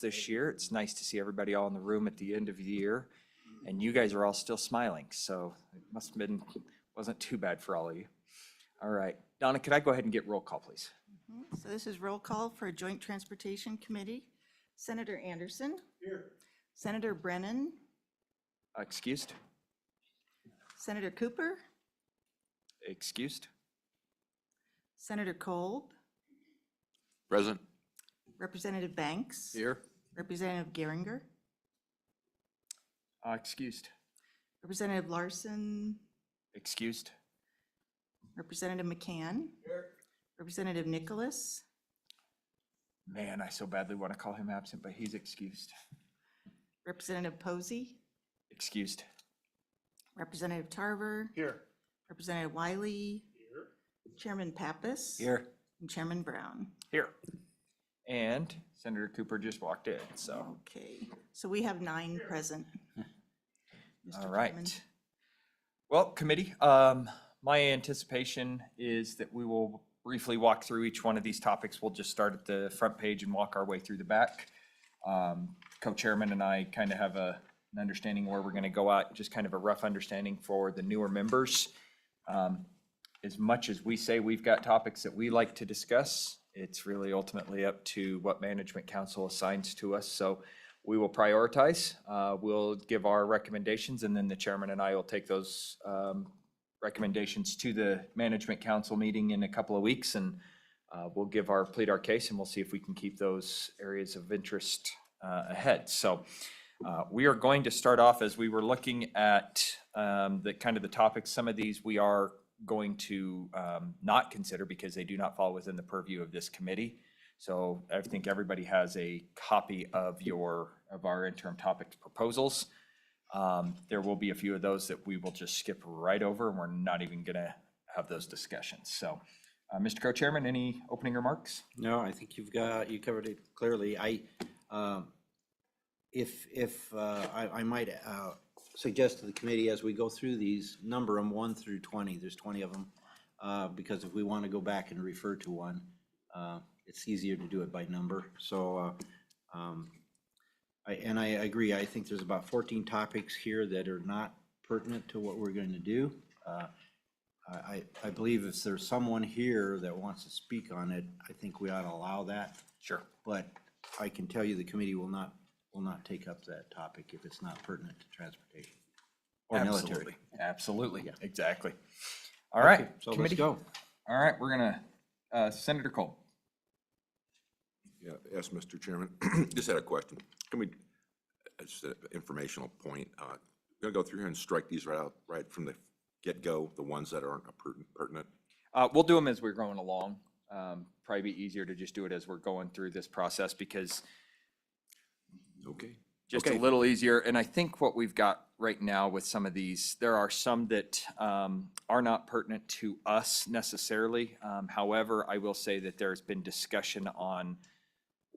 this year. It's nice to see everybody all in the room at the end of the year, and you guys are all still smiling, so it must have been, wasn't too bad for all of you. All right, Donna, could I go ahead and get roll call, please? So this is roll call for Joint Transportation Committee. Senator Anderson. Here. Senator Brennan. Excused? Senator Cooper. Excused? Senator Kolb. Present. Representative Banks. Here. Representative Geringer. Excused? Representative Larson. Excused? Representative McCann. Here. Representative Nicholas. Man, I so badly want to call him absent, but he's excused. Representative Posey. Excused? Representative Tarver. Here. Representative Wiley. Here. Chairman Pappas. Here. And Chairman Brown. Here. And Senator Cooper just walked in, so. Okay, so we have 9 present. Mr. All right. Chairman. Well, committee, my anticipation is that we will briefly walk through each one of these topics. We'll just start at the front page and walk our way through the back. Co-chairman and I kind of have an understanding where we're going to go at, just kind of a rough understanding for the newer members. As much as we say we've got topics that we like to discuss, it's really ultimately up to what management council assigns to us. So we will prioritize, we'll give our recommendations, and then the chairman and I will take those recommendations to the management council meeting in a couple of weeks, and we'll plead our case, and we'll see if we can keep those areas of interest ahead. So we are going to start off as we were looking at the topics. Some of these we are going to not consider because they do not fall within the purview of this committee. So I think everybody has a copy of our interim topics proposals. There will be a few of those that we will just skip right over, and we're not even gonna have those discussions. So, Mr. Co-Chairman, any opening remarks? No, I think you covered it clearly. I might suggest to the committee as we go through these, number them 1 through 20. There's 20 of them, because if we want to go back and refer to one, it's easier to do it by number. So, I agree. I think there's about 14 topics here that are not pertinent to what we're going to do. I believe if there's someone here that wants to speak on it, I think we ought to allow that. Sure. But I can tell you the committee will not take up that topic if it's not pertinent to transportation or military. Absolutely, Yeah. exactly. All right, Okay, so committee. let's go. All right, we're gonna, Senator Cole. Yeah, yes, Mr. Chairman. Just had a question. Can we, just an informational point, gonna go through here and strike these right from the get-go, the ones that aren't pertinent? We'll do them as we're going along. Probably be easier to just do it as we're going through this process because Okay. just a little easier. And I think what we've got right now with some of these, there are some that are not pertinent to us necessarily. However, I will say that there's been discussion on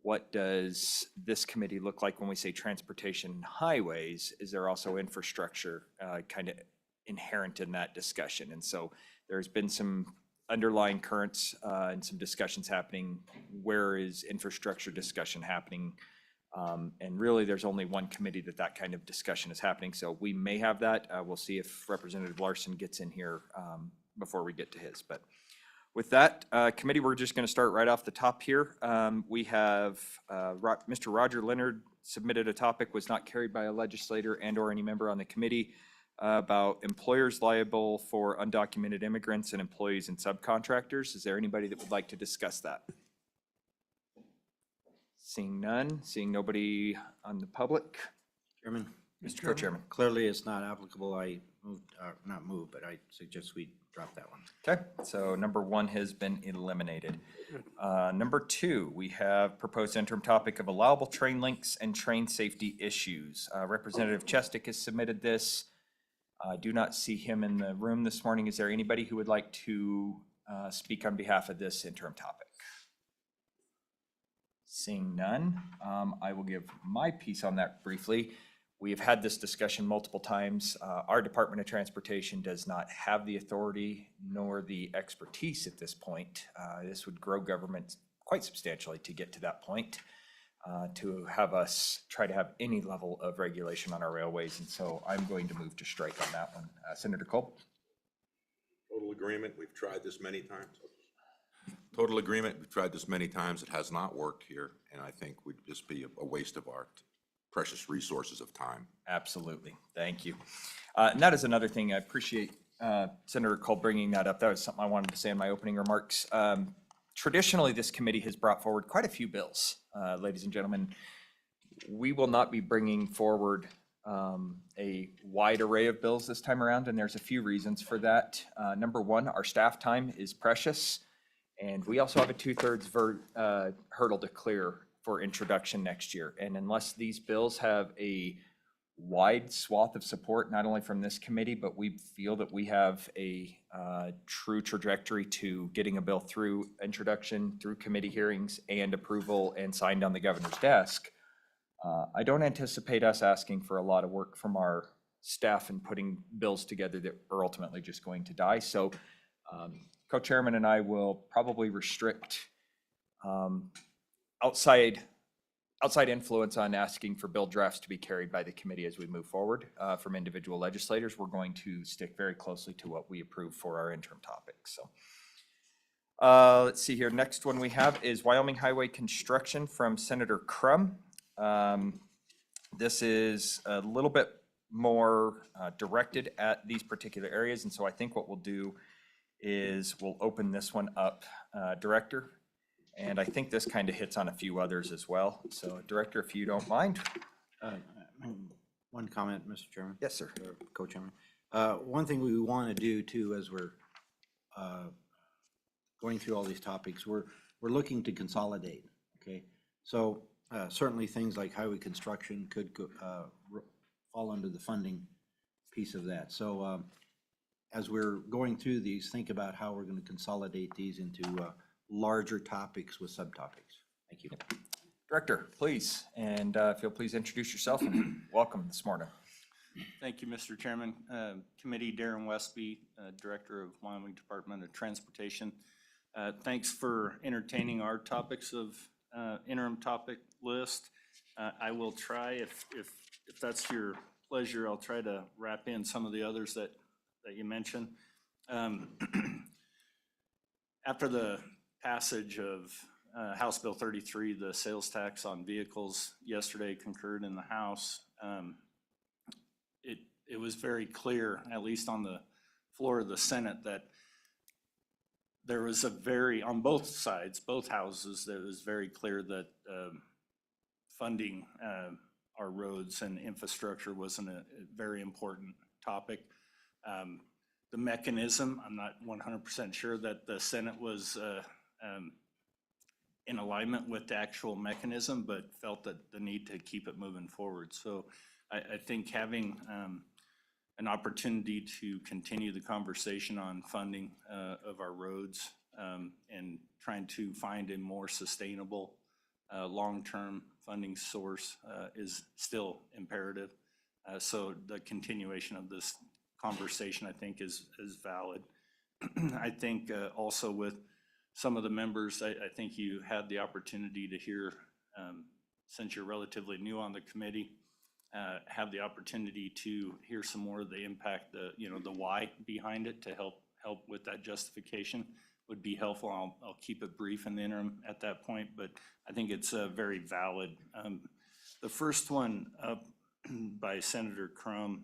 what does this committee look like when we say transportation and highways? Is there also infrastructure kind of inherent in that discussion? And so there's been some underlying currents and some discussions happening. Where is infrastructure discussion happening? And really, there's only one committee that kind of discussion is happening. So we may have that. We'll see if Representative Larson gets in here before we get to his. But with that, committee, we're just going to start right off the top here. We have Mr. Roger Leonard submitted a topic, was not carried by a legislator and or any member on the committee, about employers liable for undocumented immigrants and employees and subcontractors. Is there anybody that would like to discuss that? Seeing none, seeing nobody on the public. Chairman? Mr. Co-Chairman. Clearly, it's not applicable. I suggest we drop that one. Okay, so number 1 has been eliminated. Number 2, we have proposed interim topic of allowable train links and train safety issues. Representative Chestick has submitted this. I do not see him in the room this morning. Is there anybody who would like to speak on behalf of this interim topic? Seeing none, I will give my piece on that briefly. We have had this discussion multiple times. Our Department of Transportation does not have the authority nor the expertise at this point. This would grow government quite substantially to get to that point. to have us try to have any level of regulation on our railways. And so I'm going to move to strike on that one. Senator Culp? Total agreement, we've tried this many times. Total agreement, we've tried this many times, it has not worked here, and I think would just be a waste of our precious resources of time. Absolutely. Thank you. And that is another thing. I appreciate Senator Culp bringing that up. That was something I wanted to say in my opening remarks. Traditionally, this committee has brought forward quite a few bills. Ladies and gentlemen, we will not be bringing forward a wide array of bills this time around, and there's a few reasons for that. Number one, our staff time is precious, and we also have a 2/3 hurdle to clear for introduction next year. And unless these bills have a wide swath of support, not only from this committee, but we feel that we have a true trajectory to getting a bill through introduction, through committee hearings and approval and signed on the governor's desk, I don't anticipate us asking for a lot of work from our staff and putting bills together that are ultimately just going to die. So co-chairman and I will probably restrict outside influence on asking for bill drafts to be carried by the committee as we move forward from individual legislators. We're going to stick very closely to what we approve for our interim topics. So let's see here. Next one we have is Wyoming Highway Construction from Senator Crum. This is a little bit more directed at these particular areas. And so I think what we'll do is we'll open this one up, Director. And I think this kind of hits on a few others as well. So Director, if you don't mind. One comment, Mr. Chairman. Yes, sir. Or Co-Chairman. One thing we want to do too, as we're going through all these topics, we're looking to consolidate, okay? So certainly things like highway construction could fall under the funding piece of that. So as we're going through these, think about how we're going to consolidate these into larger topics with subtopics. Thank you. Director, please, and if you'll please introduce yourself and welcome this morning. Thank you, Mr. Chairman. Committee, Darren Westby, Director of Wyoming Department of Transportation. Thanks for entertaining our topics of interim topic list. I will try, if that's your pleasure, I'll try to wrap in some of the others that you mentioned. After the passage of House Bill 33, the sales tax on vehicles yesterday concurred in the House, it was very clear, at least on the floor of the Senate, that there was on both sides, both houses, that it was very clear that funding our roads and infrastructure was a very important topic. The mechanism, I'm not 100% sure that the Senate was in alignment with the actual mechanism, but felt that the need to keep it moving forward. So I think having an opportunity to continue the conversation on funding of our roads and trying to find a more sustainable long-term funding source is still imperative. So the continuation of this conversation, I think, is valid. I think also with some of the members, I think you had the opportunity to hear, since you're relatively new on the committee, have the opportunity to hear some more of the impact, the why behind it to help with that justification would be helpful. I'll keep it brief in the interim at that point, but I think it's very valid. The first one up by Senator Crum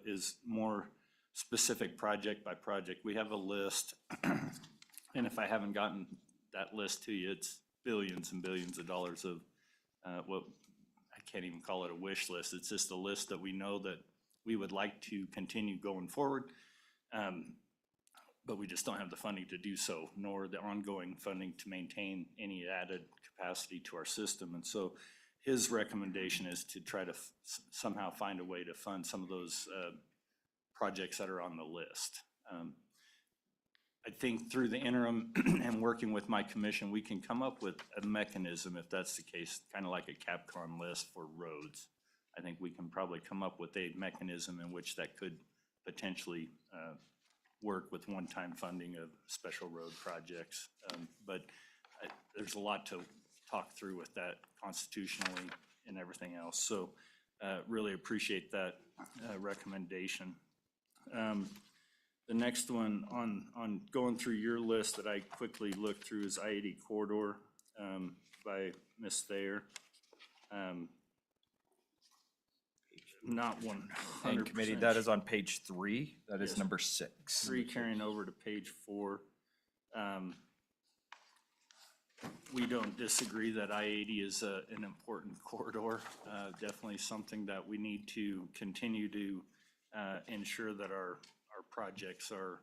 is more specific project by project. We have a list, and if I haven't gotten that list to you, it's billions and billions of dollars of what I can't even call it a wish list. It's just a list that we know that we would like to continue going forward, but we just don't have the funding to do so, nor the ongoing funding to maintain any added capacity to our system. And so his recommendation is to try to somehow find a way to fund some of those projects that are on the list. I think through the interim and working with my commission, we can come up with a mechanism, if that's the case, kind of like a CAPCON list for roads. I think we can probably come up with a mechanism in which that could potentially work with one-time funding of special road projects. But there's a lot to talk through with that constitutionally and everything else. So really appreciate that recommendation. The next one on going through your list that I quickly looked through is I-80 corridor by Ms. Thayer. Not 100%. And committee, that is on page 3. That is Yes. number 6. 3 carrying over to page 4. We don't disagree that I-80 is an important corridor. Definitely something that we need to continue to ensure that our projects are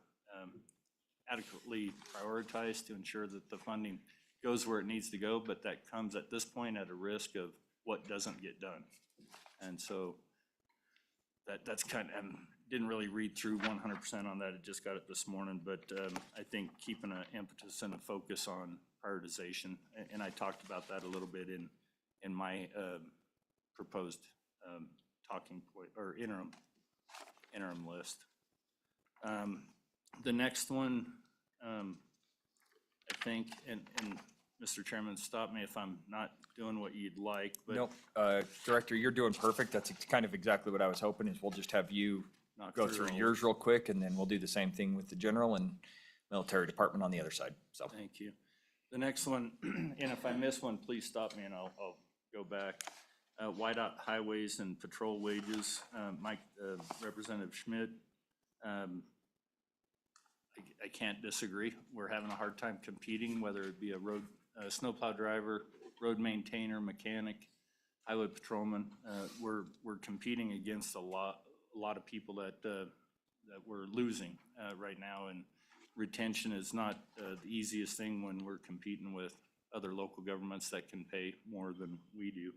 adequately prioritized to ensure that the funding goes where it needs to go, but that comes at this point at a risk of what doesn't get done. And so that's kind of, didn't really read through 100% on that. I just got it this morning, but I think keeping an impetus and a focus on prioritization, and I talked about that a little bit in my proposed talking point or interim list. The next one, I think, and Mr. Chairman, stop me if I'm not doing what you'd like, but Nope, Director, you're doing perfect. That's kind of exactly what I was hoping, is we'll just have you Knock go through through all- yours real quick, and then we'll do the same thing with the general and military department on the other side, so. Thank you. The next one, and if I miss one, please stop me and I'll go back. YDOT highways and patrol wages, Mike, Representative Schmidt. I can't disagree. We're having a hard time competing, whether it be a snowplow driver, road maintainer, mechanic, highway patrolman. We're competing against a lot of people that we're losing right now, and retention is not the easiest thing when we're competing with other local governments that can pay more than we do.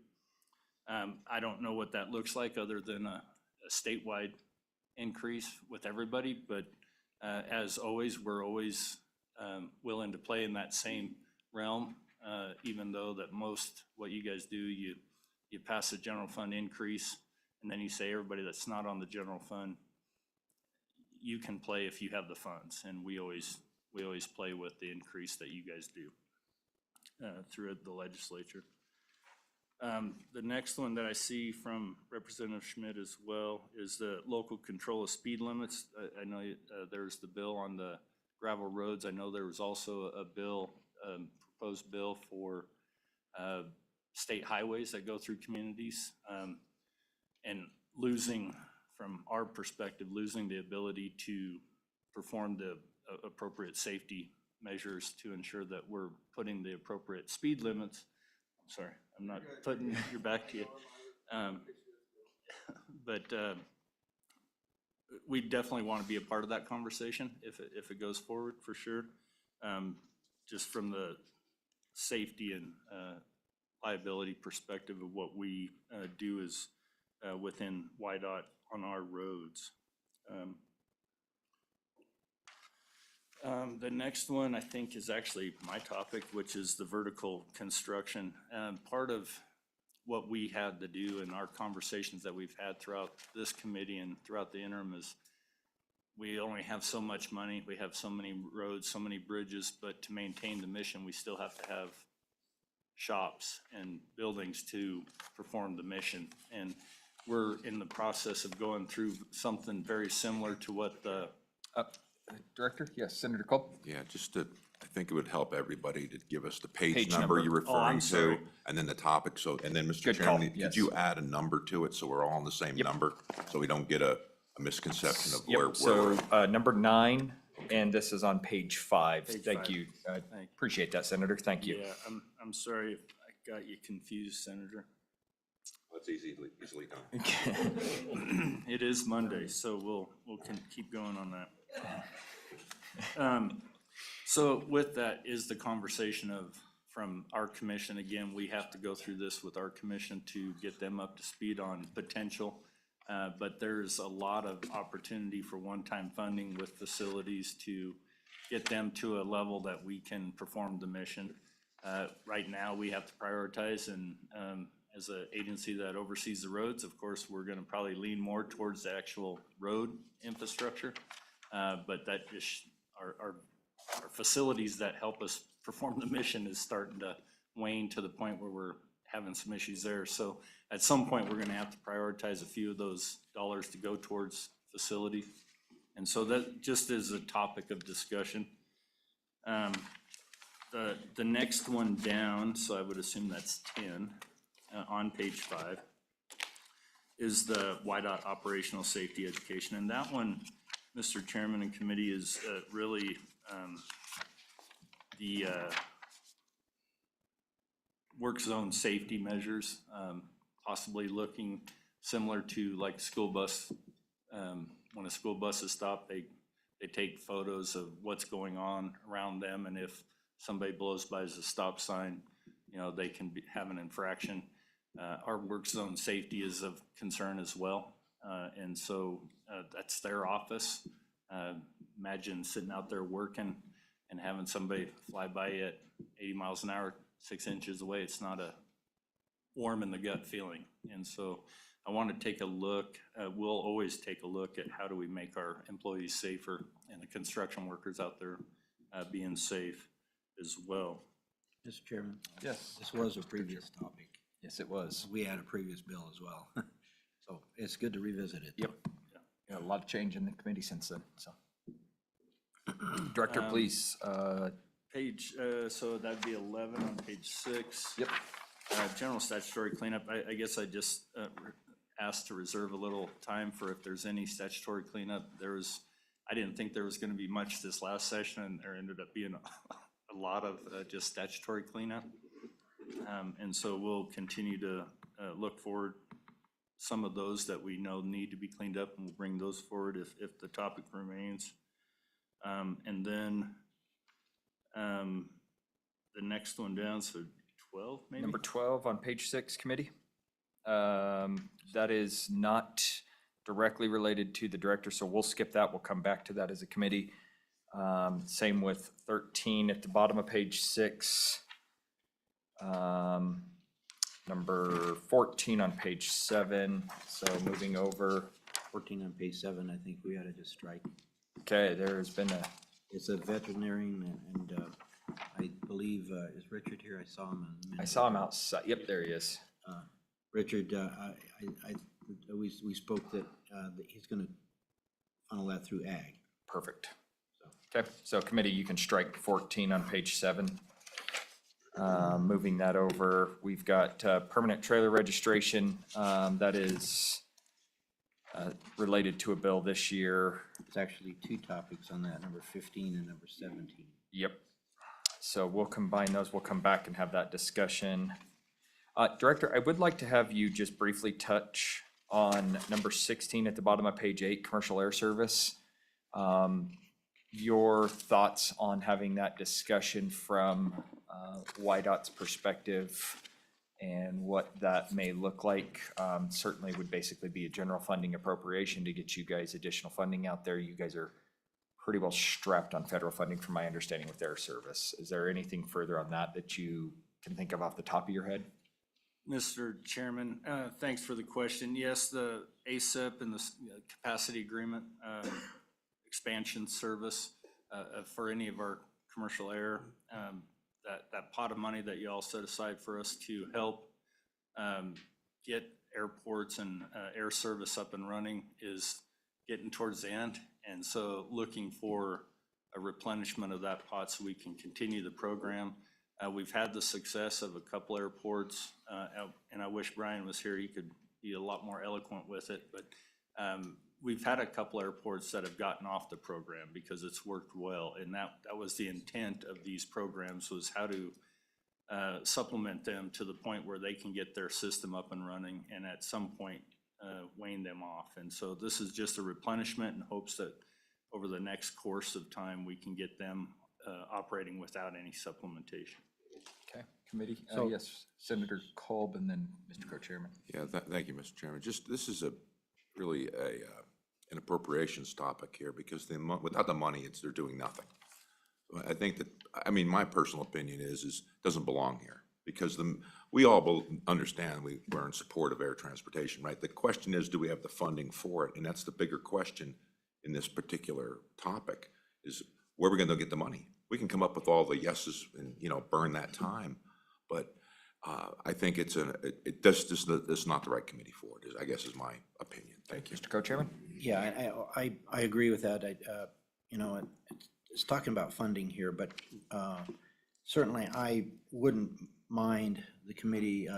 I don't know what that looks like other than a statewide increase with everybody, but as always, we're always willing to play in that same realm, even though that most, what you guys do, you pass a general fund increase, and then you say everybody that's not on the general fund, you can play if you have the funds, and we always play with the increase that you guys do through the legislature. The next one that I see from Representative Schmidt as well is the local control of speed limits. I know there's the bill on the gravel roads. I know there was also a bill, proposed bill for state highways that go through communities, and losing, from our perspective, losing the ability to perform the appropriate safety measures to ensure that we're putting the appropriate speed limits. I'm sorry, I'm not putting your back to you. But we definitely want to be a part of that conversation if it goes forward, for sure. Just from the safety and liability perspective of what we do is within YDOT on our roads. The next one I think is actually my topic, which is the vertical construction. Part of what we had to do in our conversations that we've had throughout this committee and throughout the interim is we only have so much money. We have so many roads, so many bridges, but to maintain the mission, we still have to have shops and buildings to perform the mission. And we're in the process of going through something very similar to what the Director? Yes, Senator Culp? Yeah, I think it would help everybody to give us the page Page number number. you're Oh, I'm referring sorry. to, and then the topic, and then, Mr. Good call, Chairman, yes. could you add a number to it so we're all on the same number? So we don't get a misconception of where Yep, we're. so number 9, and this is on page 5. Page Thank 5. you. Thank- Appreciate that, Senator. Thank you. Yeah, I'm sorry if I got you confused, Senator. That's easily done. It is Monday, so we'll keep going on that. So with that is the conversation from our commission. Again, we have to go through this with our commission to get them up to speed on potential. But there's a lot of opportunity for one-time funding with facilities to get them to a level that we can perform the mission. Right now, we have to prioritize, and as an agency that oversees the roads, of course, we're gonna probably lean more towards the actual road infrastructure. But that just, our facilities that help us perform the mission is starting to waned to the point where we're having some issues there. So at some point, we're gonna have to prioritize a few of those dollars to go towards facility. And so that just is a topic of discussion. The next one down, so I would assume that's 10, on page 5, is the YDOT operational safety education. And that one, Mr. Chairman and committee, is really the work zone safety measures, possibly looking similar to like school bus. When a school bus is stopped, they take photos of what's going on around them, and if somebody blows by as a stop sign, you know, they can have an infraction. Our work zone safety is of concern as well, and so that's their office. Imagine sitting out there working and having somebody fly by you at 80 miles an hour, 6 inches away. It's not a warm in the gut feeling. And so I want to take a look, we'll always take a look at how do we make our employees safer and the construction workers out there being safe as well. Mr. Chairman, Yes. this was a previous topic. Yes, it was. We had a previous bill as well. So it's good to revisit it. Yep. Yeah, a lot of change in the committee since then, so. Director, please. Page, so that'd be 11 on page 6. Yep. General statutory cleanup, I guess I just asked to reserve a little time for if there's any statutory cleanup. I didn't think there was gonna be much this last session, and there ended up being a lot of just statutory cleanup. And so we'll continue to look forward some of those that we know need to be cleaned up, and we'll bring those forward if the topic remains. And then the next one down, so 12 maybe? Number 12 on page 6, committee. That is not directly related to the director, so we'll skip that. We'll come back to that as a committee. Same with 13 at the bottom of page 6. Number 14 on page 7, so moving over. 14 on page 7, I think we ought to just strike. Okay, there's been a, It's a veterinarian, and I believe, is Richard here? I saw him. a minute I saw him ago. outside. Yep, there he is. Richard, we spoke that he's gonna funnel that through ag. Perfect. Okay, so committee, you can strike 14 on page 7. Moving that over, we've got permanent trailer registration. That is related to a bill this year. It's actually 2 topics on that, number 15 and number 17. Yep. So we'll combine those. We'll come back and have that discussion. Director, I would like to have you just briefly touch on number 16 at the bottom of page 8, commercial air service. Your thoughts on having that discussion from YDOT's perspective and what that may look like. Certainly would basically be a general funding appropriation to get you guys additional funding out there. You guys are pretty well strapped on federal funding from my understanding with air service. Is there anything further on that that you can think of off the top of your head? Mr. Chairman, thanks for the question. Yes, the ASIP and the capacity agreement expansion service for any of our commercial air, that pot of money that you all set aside for us to help get airports and air service up and running is getting towards the end. And so looking for a replenishment of that pot so we can continue the program. We've had the success of a couple airports, and I wish Brian was here. He could be a lot more eloquent with it, but we've had a couple airports that have gotten off the program because it's worked well, and that was the intent of these programs, was how to supplement them to the point where they can get their system up and running, and at some point wane them off. And so this is just a replenishment in hopes that over the next course of time we can get them operating without any supplementation. Okay, committee, So- yes, Senator Kolb and then Mr. Co-Chairman. Yeah, thank you, Mr. Chairman. Just, this is really an appropriations topic here, because without the money, they're doing nothing. So I think that, I mean, my personal opinion is doesn't belong here, because we all understand we're in support of air transportation, right? The question is, do we have the funding for it? And that's the bigger question in this particular topic, is where are we gonna get the money? We can come up with all the yeses and, burn that time. But I think it's it's not the right committee for it, I guess is my opinion. Thank you. Mr. Co-Chairman? Yeah, I agree with that. You know, it's talking about funding here, but certainly I wouldn't mind the committee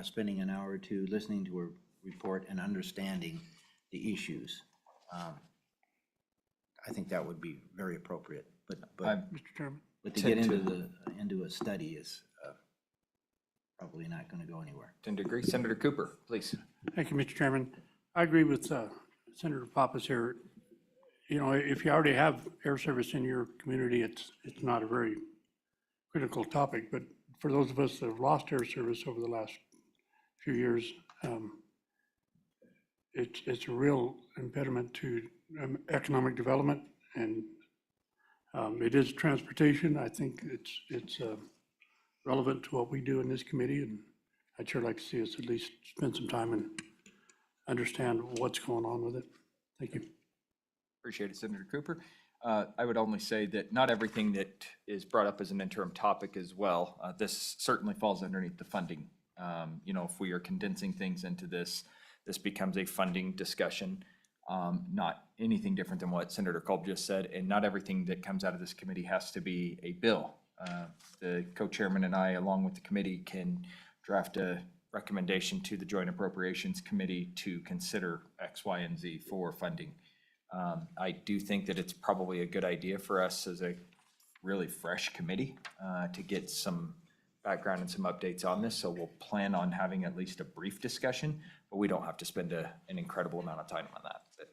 spending an hour or two listening to a report and understanding the issues. I think that would be very appropriate, but Mr. Chairman. to get into a study is probably not going to go anywhere. Tend to agree. Senator Cooper, please. Thank you, Mr. Chairman. I agree with Senator Pappas here. You know, if you already have air service in your community, it's not a very critical topic, but for those of us that have lost air service over the last few years, it's a real impediment to economic development, and it is transportation. I think it's relevant to what we do in this committee, and I'd sure like to see us at least spend some time and understand what's going on with it. Thank you. Appreciate it, Senator Cooper. I would only say that not everything that is brought up as an interim topic as well. This certainly falls underneath the funding. You know, if we are condensing things into this, this becomes a funding discussion, not anything different than what Senator Kolb just said, and not everything that comes out of this committee has to be a bill. The co-chairman and I, along with the committee, can draft a recommendation to the Joint Appropriations Committee to consider X, Y, and Z for funding. I do think that it's probably a good idea for us as a really fresh committee to get some background and some updates on this. So we'll plan on having at least a brief discussion, but we don't have to spend an incredible amount of time on that. But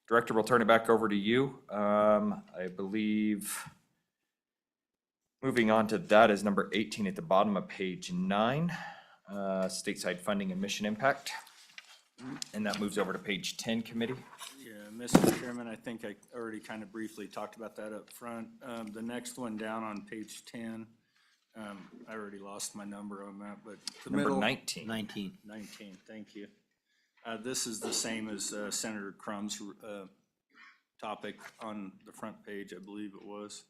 Director, we'll turn it back over to you. I believe moving on to that is number 18 at the bottom of page 9, stateside funding and mission impact. And that moves over to page 10, committee. Yeah, Mr. Chairman, I think I already kind of briefly talked about that up front. The next one down on page 10, I already lost my number on that, but the Number middle. 19. 19. 19, thank you. This is the same as Senator Crumb's topic on the front page, I believe it was.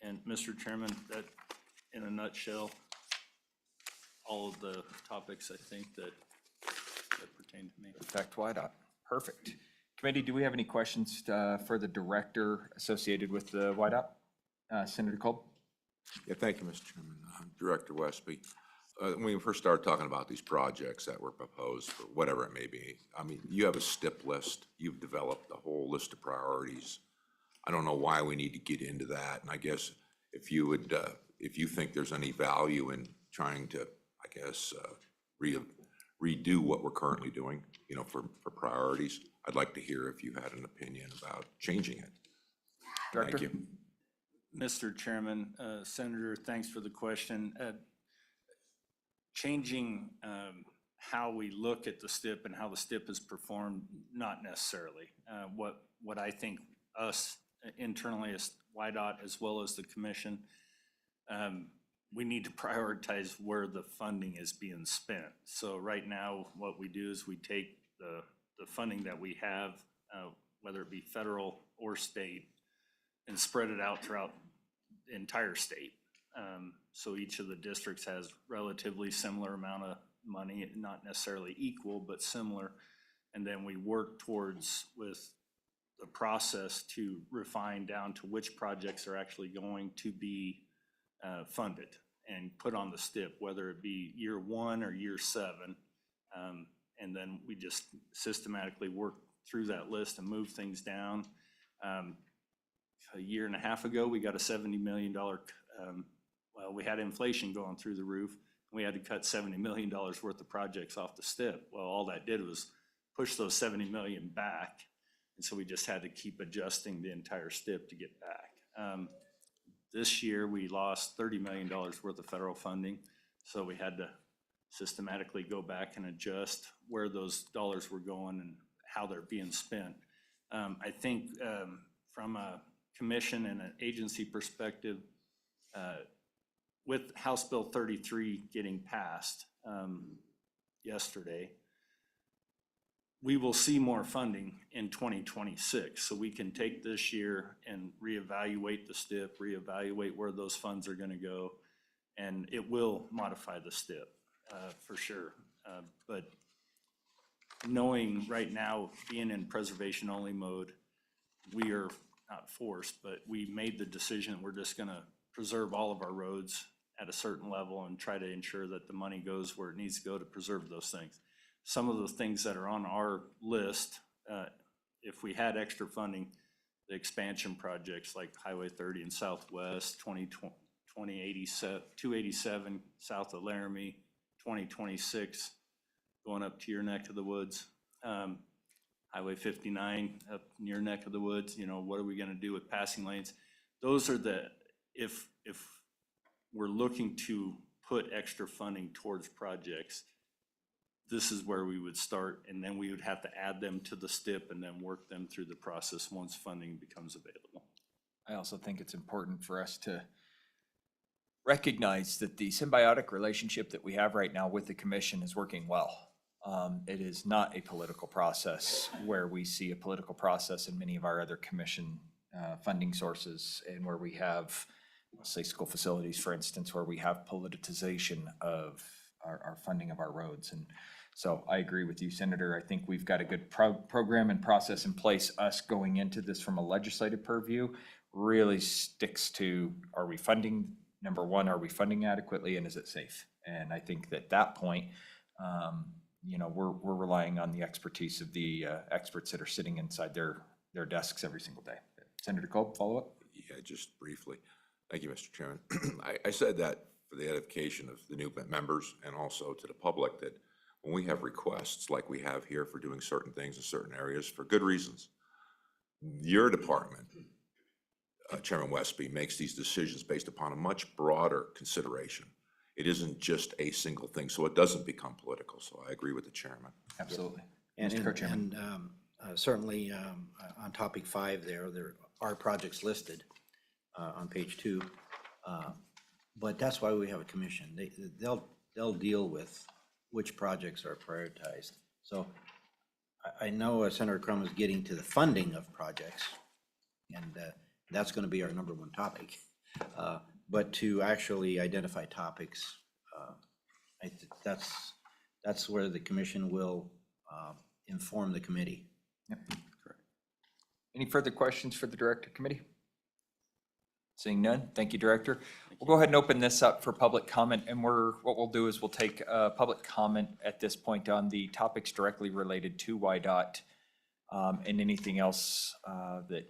And Mr. Chairman, that in a nutshell, all of the topics I think that pertain to me. Effect YDOT. Perfect. Committee, do we have any questions for the director associated with the YDOT? Senator Kolb? Yeah, thank you, Mr. Chairman. Director Westby, when we first started talking about these projects that were proposed, for whatever it may be, I mean, you have a STIP list. You've developed a whole list of priorities. I don't know why we need to get into that. And I guess if you would, if you think there's any value in trying to, I guess, redo what we're currently doing, you know, for priorities, I'd like to hear if you had an opinion about changing it. Director? Thank you. Mr. Chairman, Senator, thanks for the question. Changing how we look at the STIP and how the STIP is performed, not necessarily. What I think us internally as YDOT as well as the commission, we need to prioritize where the funding is being spent. So right now, what we do is we take the funding that we have, whether it be federal or state, and spread it out throughout the entire state. So each of the districts has relatively similar amount of money, not necessarily equal, but similar. And then we work towards with the process to refine down to which projects are actually going to be funded and put on the STIP, whether it be year 1 or year 7. And then we just systematically work through that list and move things down. A year and a half ago, we got a $70 million, well, we had inflation going through the roof. We had to cut $70 million worth of projects off the STIP. Well, all that did was push those 70 million back. And so we just had to keep adjusting the entire STIP to get back. This year, we lost $30 million worth of federal funding. So we had to systematically go back and adjust where those dollars were going and how they're being spent. I think from a commission and an agency perspective, with House Bill 33 getting passed yesterday, we will see more funding in 2026. So we can take this year and reevaluate the STIP, reevaluate where those funds are going to go. And it will modify the STIP for sure. But knowing right now, being in preservation only mode, we are not forced, but we made the decision, we're just going to preserve all of our roads at a certain level and try to ensure that the money goes where it needs to go to preserve those things. Some of the things that are on our list, if we had extra funding, the expansion projects like Highway 30 in Southwest, 287 south of Laramie, 2026 going up to your neck of the woods, Highway 59 up in your neck of the woods, you know, what are we gonna do with passing lanes? Those are the, if we're looking to put extra funding towards projects, this is where we would start, and then we would have to add them to the STIP and then work them through the process once funding becomes available. I also think it's important for us to recognize that the symbiotic relationship that we have right now with the commission is working well. It is not a political process where we see a political process in many of our other commission funding sources, and where we have, let's say, school facilities, for instance, where we have politicization of our funding of our roads. And so I agree with you, Senator. I think we've got a good program and process in place. Us going into this from a legislative purview really sticks to, are we funding, number one, are we funding adequately, and is it safe? And I think that that point, you know, we're relying on the expertise of the experts that are sitting inside their desks every single day. Senator Kolb, follow up? Yeah, just briefly. Thank you, Mr. Chairman. I said that for the edification of the new members and also to the public, that when we have requests like we have here for doing certain things in certain areas for good reasons, your department, Chairman Westby, makes these decisions based upon a much broader consideration. It isn't just a single thing, so it doesn't become political. So I agree with the chairman. Absolutely. And, Mr. Co-Chairman. certainly on topic 5 there are projects listed on page 2. But that's why we have a commission. They'll deal with which projects are prioritized. So I know Senator Crum is getting to the funding of projects, and that's going to be our number one topic. But to actually identify topics, I think that's where the commission will inform the committee. Yep, correct. Any further questions for the Director Committee? Seeing none, thank you, Director. We'll go ahead and open this up for public comment, and what we'll do is we'll take public comment at this point on the topics directly related to YDOT and anything else that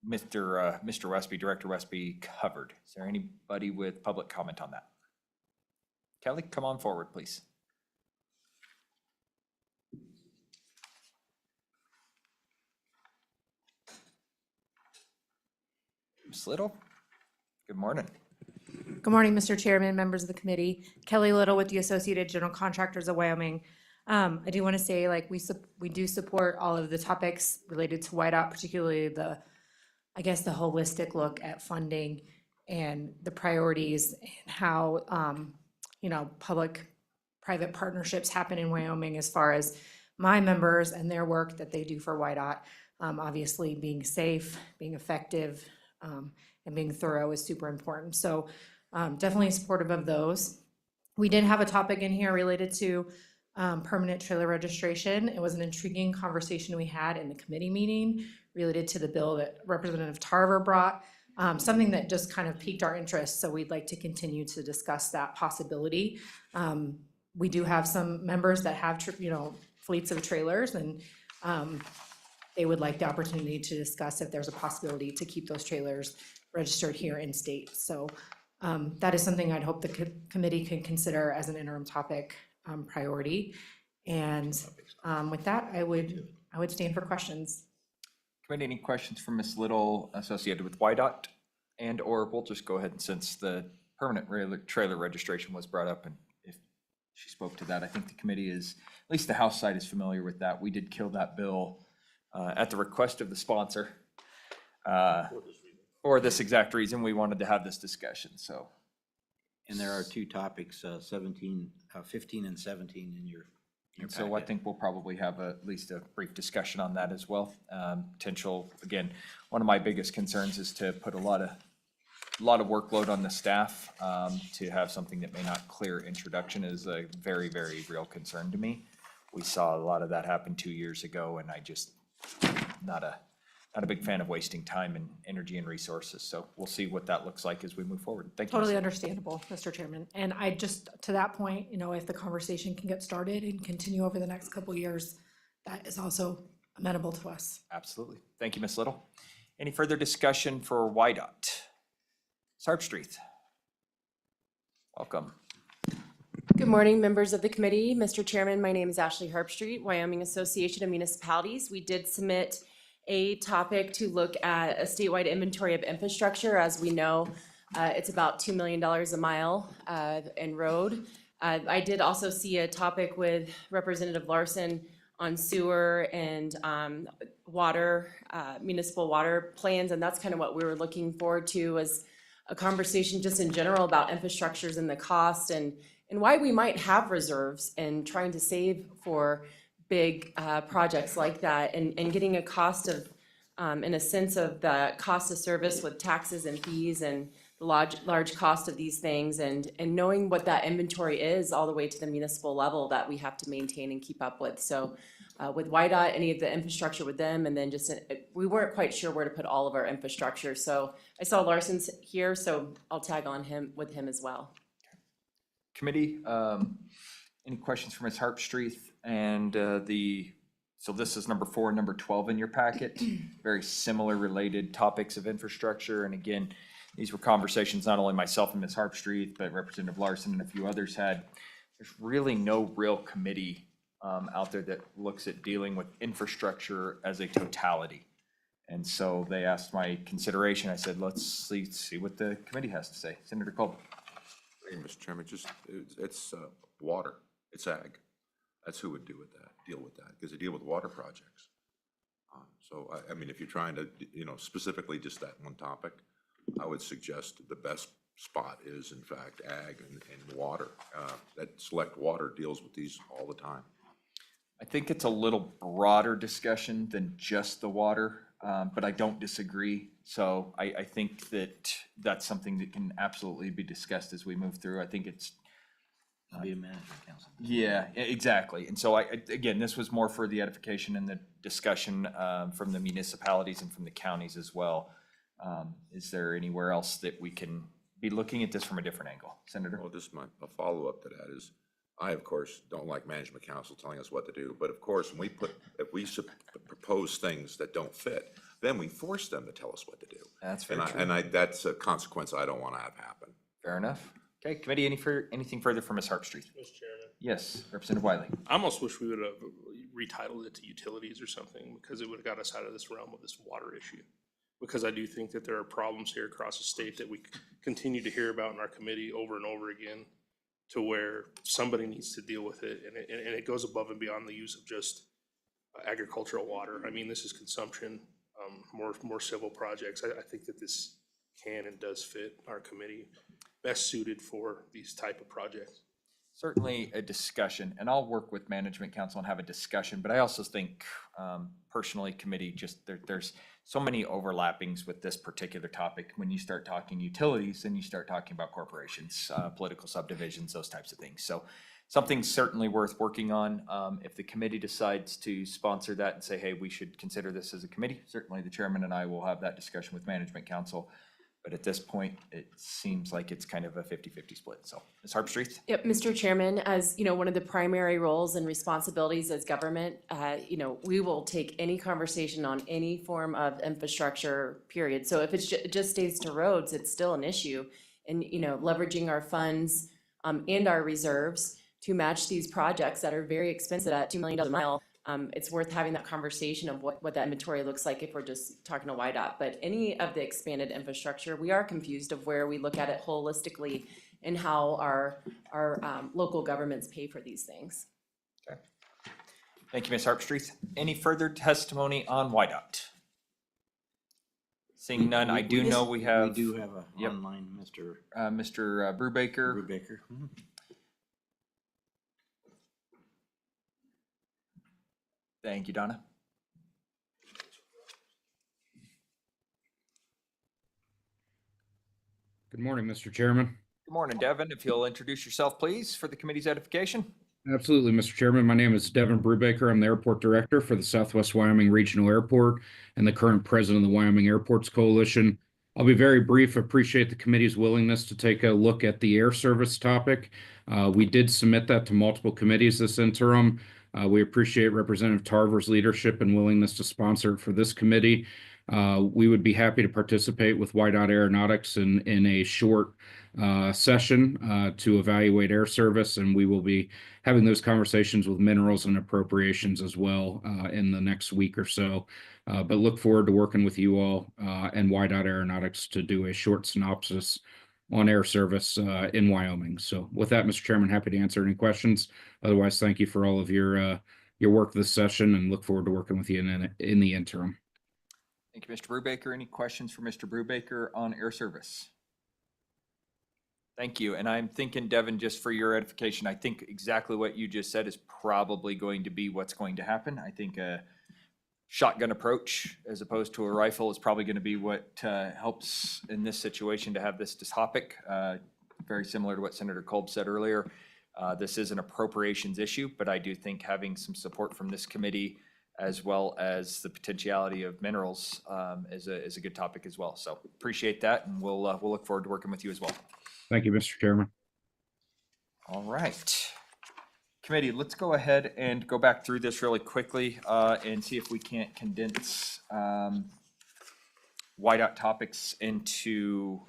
Mr. Westby, Director Westby covered. Is there anybody with public comment on that? Kelly, come on forward, please. Ms. Little, good morning. Good morning, Mr. Chairman, members of the committee. Kelly Little with the Associated General Contractors of Wyoming. I do want to say, like, we do support all of the topics related to YDOT, particularly the holistic look at funding and the priorities and how, public-private partnerships happen in Wyoming as far as my members and their work that they do for YDOT. Obviously, being safe, being effective, and being thorough is super important. So definitely supportive of those. We did have a topic in here related to permanent trailer registration. It was an intriguing conversation we had in the committee meeting related to the bill that Representative Tarver brought, something that just kind of piqued our interest. So we'd like to continue to discuss that possibility. We do have some members that have, fleets of trailers, and they would like the opportunity to discuss if there's a possibility to keep those trailers registered here in state. So that is something I'd hope the committee can consider as an interim topic priority. And with that, I would stand for questions. Committee, any questions for Ms. Little associated with YDOT? And or we'll just go ahead, and since the permanent trailer registration was brought up, and if she spoke to that, I think the committee is, at least the House side is familiar with that. We did kill that bill at the request of the sponsor. For this exact reason, we wanted to have this discussion, so. And there are two topics, 15 and 17 in And so I think we'll probably have at least a brief discussion on that as well. Potential, again, one of my biggest concerns is to put a lot of workload on the staff. To have something that may not clear introduction is a very, very real concern to me. We saw a lot of that happen 2 years ago, and I just, not a big fan of wasting time and energy and resources. So we'll see what that looks like as we move forward. Thank you. Totally Ms. understandable, Mr. Chairman. And I just, to that point, if the conversation can get started and continue over the next couple of years, that is also amenable to us. Absolutely. Thank you, Ms. Little. Any further discussion for YDOT? Ms. Harpstreet. Welcome. Good morning, members of the committee. Mr. Chairman, my name is Ashley Harpstreet, Wyoming Association of Municipalities. We did submit a topic to look at a statewide inventory of infrastructure. As we know, it's about $2 million a mile in road. I did also see a topic with Representative Larson on sewer and water, municipal water plans, and that's kind of what we were looking forward to, was a conversation just in general about infrastructures and the cost and why we might have reserves and trying to save for big projects like that, and getting a cost of, in a sense of the cost of service with taxes and fees and the large cost of these things, and knowing what that inventory is all the way to the municipal level that we have to maintain and keep up with. So with YDOT, any of the infrastructure with them, and then just, we weren't quite sure where to put all of our infrastructure. So I saw Larson's here, so I'll tag on with him as well. Committee, any questions for Ms. Harpstreet? And so this is number 4 and number 12 in your packet. Very similar related topics of infrastructure. And again, these were conversations not only myself and Ms. Harpstreet, but Representative Larson and a few others had. There's really no real committee out there that looks at dealing with infrastructure as a totality. And so they asked my consideration. I said, let's see what the committee has to say. Senator Colby. Hey, Mr. Chairman, it's water, it's ag. That's who would deal with that, because they deal with water projects. So I mean, if you're trying to, specifically just that one topic, I would suggest the best spot is in fact ag and water. That Select Water deals with these all the time. I think it's a little broader discussion than just the water, but I don't disagree. So I think that that's something that can absolutely be discussed as we move through. I think it's. Be a management council. Yeah, exactly. And so again, this was more for the edification and the discussion from the municipalities and from the counties as well. Is there anywhere else that we can be looking at this from a different angle? Senator? Well, just a follow-up to that is, I, of course, don't like management council telling us what to do, but of course, when if we propose things that don't fit, then we force them to tell us what to do. That's very true. And that's a consequence I don't want to have happen. Fair enough. Okay, committee, anything further from Ms. Harpstreet? Mr. Chairman, Yes, Representative Wiley. I almost wish we would have retitled it to utilities or something, because it would have got us out of this realm of this water issue. Because I do think that there are problems here across the state that we continue to hear about in our committee over and over again, to where somebody needs to deal with it, and it goes above and beyond the use of just agricultural water. I mean, this is consumption, more civil projects. I think that this can and does fit our committee, best suited for these type of projects. Certainly a discussion, and I'll work with management council and have a discussion, but I also think personally, committee, just there's so many overlappings with this particular topic. When you start talking utilities, then you start talking about corporations, political subdivisions, those types of things. So something's certainly worth working on. If the committee decides to sponsor that and say, hey, we should consider this as a committee, certainly the chairman and I will have that discussion with management council. But at this point, it seems like it's kind of a 50-50 split. So, Ms. Harpstreet? Yep, Mr. Chairman, as one of the primary roles and responsibilities as government, we will take any conversation on any form of infrastructure, period. So if it just stays to roads, it's still an issue. And, leveraging our funds and our reserves to match these projects that are very expensive at $2 million a mile. It's worth having that conversation of what that inventory looks like if we're just talking to YDOT. But any of the expanded infrastructure, we are confused of where we look at it holistically and how our local governments pay for these things. Okay. Thank you, Ms. Harpstreet. Any further testimony on YDOT? Seeing none, I do know we have. We do have a Yep. online, Mr. Mr. Brubaker. Brubaker. Mhm. Thank you, Donna. Good morning, Mr. Chairman. Good morning, Devin. If you'll introduce yourself, please, for the committee's edification. Absolutely, Mr. Chairman. My name is Devin Brubaker. I'm the Airport Director for the Southwest Wyoming Regional Airport and the current President of the Wyoming Airports Coalition. I'll be very brief. Appreciate the committee's willingness to take a look at the air service topic. We did submit that to multiple committees this interim. We appreciate Representative Tarver's leadership and willingness to sponsor it for this committee. We would be happy to participate with YDOT Aeronautics in a short session to evaluate air service, and we will be having those conversations with Minerals and Appropriations as well in the next week or so. But look forward to working with you all and YDOT Aeronautics to do a short synopsis on air service in Wyoming. So with that, Mr. Chairman, happy to answer any questions. Otherwise, thank you for all of your work this session and look forward to working with you in the interim. Thank you, Mr. Brubaker. Any questions for Mr. Brubaker on air service? Thank you. And I'm thinking, Devin, just for your edification, I think exactly what you just said is probably going to be what's going to happen. I think a shotgun approach as opposed to a rifle is probably going to be what helps in this situation to have this topic. Very similar to what Senator Kolb said earlier. This is an appropriations issue, but I do think having some support from this committee as well as the potentiality of Minerals is a good topic as well. So appreciate that, and we'll look forward to working with you as well. Thank you, Mr. Chairman. All right. Committee, let's go ahead and go back through this really quickly and see if we can't condense YDOT topics into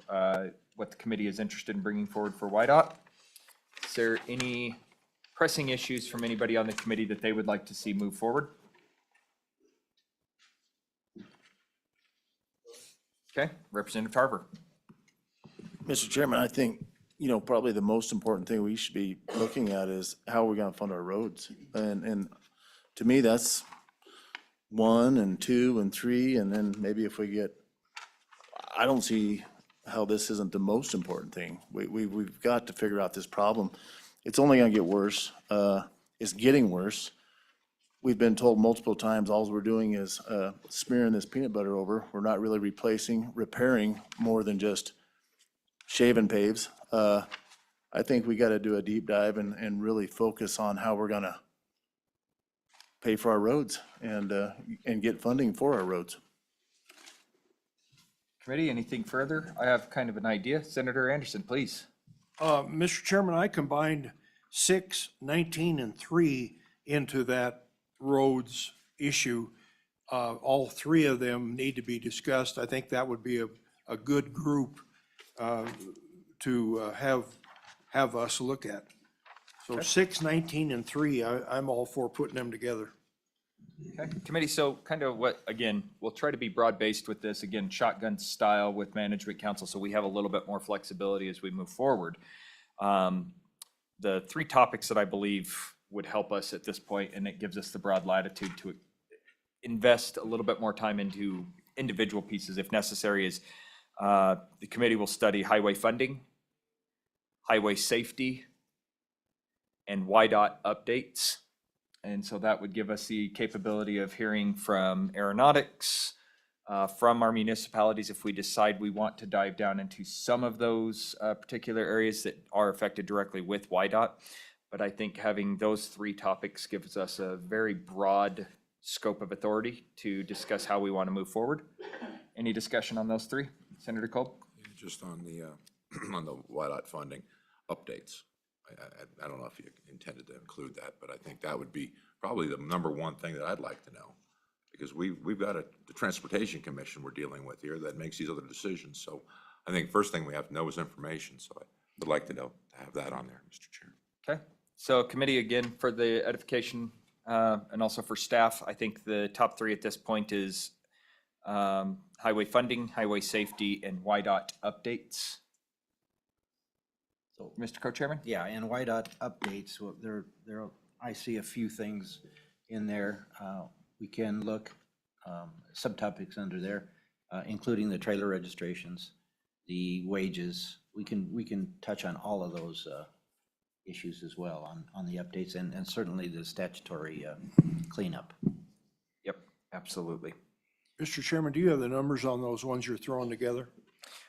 what the committee is interested in bringing forward for YDOT. Is there any pressing issues from anybody on the committee that they would like to see move forward? Okay, Representative Tarver. Mr. Chairman, I think, probably the most important thing we should be looking at is how we're gonna fund our roads. And to me, that's 1 and 2 and 3, and then maybe if we get, I don't see how this isn't the most important thing. We've got to figure out this problem. It's only gonna get worse. It's getting worse. We've been told multiple times, all we're doing is smearing this peanut butter over. We're not really repairing more than just shaving paves. I think we gotta do a deep dive and really focus on how we're gonna pay for our roads and get funding for our roads. Committee, anything further? I have kind of an idea. Senator Anderson, please. Mr. Chairman, I combined 6, 19, and 3 into that roads issue. All 3 of them need to be discussed. I think that would be a good group to have us look at. So 6, 19, and 3, I'm all for putting them together. Okay, committee, so kind of what, again, we'll try to be broad-based with this, again, shotgun style with management council, so we have a little bit more flexibility as we move forward. The 3 topics that I believe would help us at this point, and it gives us the broad latitude to invest a little bit more time into individual pieces if necessary, is the committee will study highway funding, highway safety, and YDOT updates. And so that would give us the capability of hearing from aeronautics, from our municipalities if we decide we want to dive down into some of those particular areas that are affected directly with YDOT. But I think having those 3 topics gives us a very broad scope of authority to discuss how we want to move forward. Any discussion on those 3? Senator Kolb? Just on the on the YDOT funding updates. I don't know if you intended to include that, but I think that would be probably the #1 thing that I'd like to know. Because we've got the Transportation Commission we're dealing with here that makes these other decisions. So I think first thing we have to know is information. So I would like to know, to have that on there, Mr. Chair. Okay, so committee, again, for the edification and also for staff, I think the top 3 at this point is highway funding, highway safety, and YDOT updates. So, Mr. Co-Chairman? Yeah, and YDOT updates, well, I see a few things in there. We can look, subtopics under there, including the trailer registrations, the wages. We can touch on all of those issues as well on the updates and certainly the statutory cleanup. Absolutely. Mr. Chairman, do you have the numbers on those ones you're throwing together?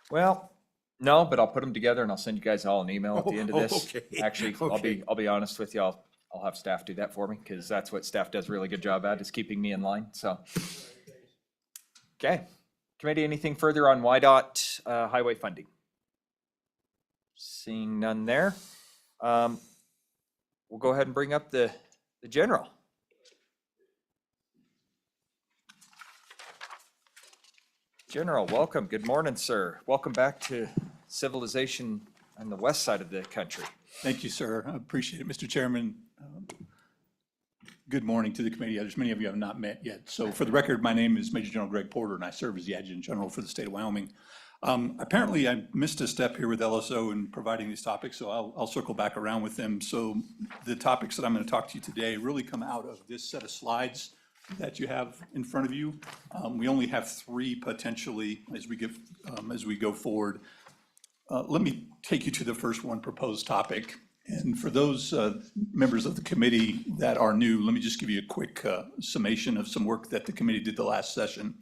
Well, no, but I'll put them together and I'll send you guys all an email at the end of this. Okay, Actually, okay. I'll be honest with you, I'll have staff do that for me, because that's what staff does a really good job at, is keeping me in line, so. Okay, committee, anything further on YDOT, highway funding? Seeing none there. We'll go ahead and bring up the general. General, welcome. Good morning, sir. Welcome back to civilization on the west side of the country. Thank you, sir. I appreciate it. Mr. Chairman, good morning to the committee. There's many of you I have not met yet. So for the record, my name is Major General Greg Porter, and I serve as the Adjutant General for the state of Wyoming. Apparently, I missed a step here with LSO in providing these topics, so I'll circle back around with them. So the topics that I'm going to talk to you today really come out of this set of slides that you have in front of you. We only have 3 potentially as we go forward. Let me take you to the first one, proposed topic. And for those members of the committee that are new, let me just give you a quick summation of some work that the committee did the last session.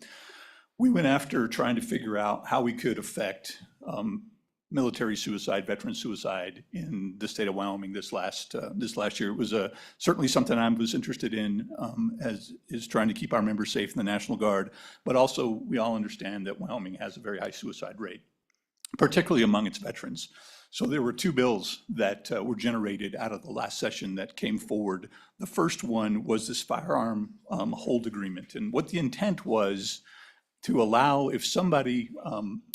We went after trying to figure out how we could affect military suicide, veteran suicide in the state of Wyoming this last year. It was certainly something I was interested in, as is trying to keep our members safe in the National Guard. But also, we all understand that Wyoming has a very high suicide rate, particularly among its veterans. So there were 2 bills that were generated out of the last session that came forward. The first one was this firearm hold agreement. And what the intent was to allow, if somebody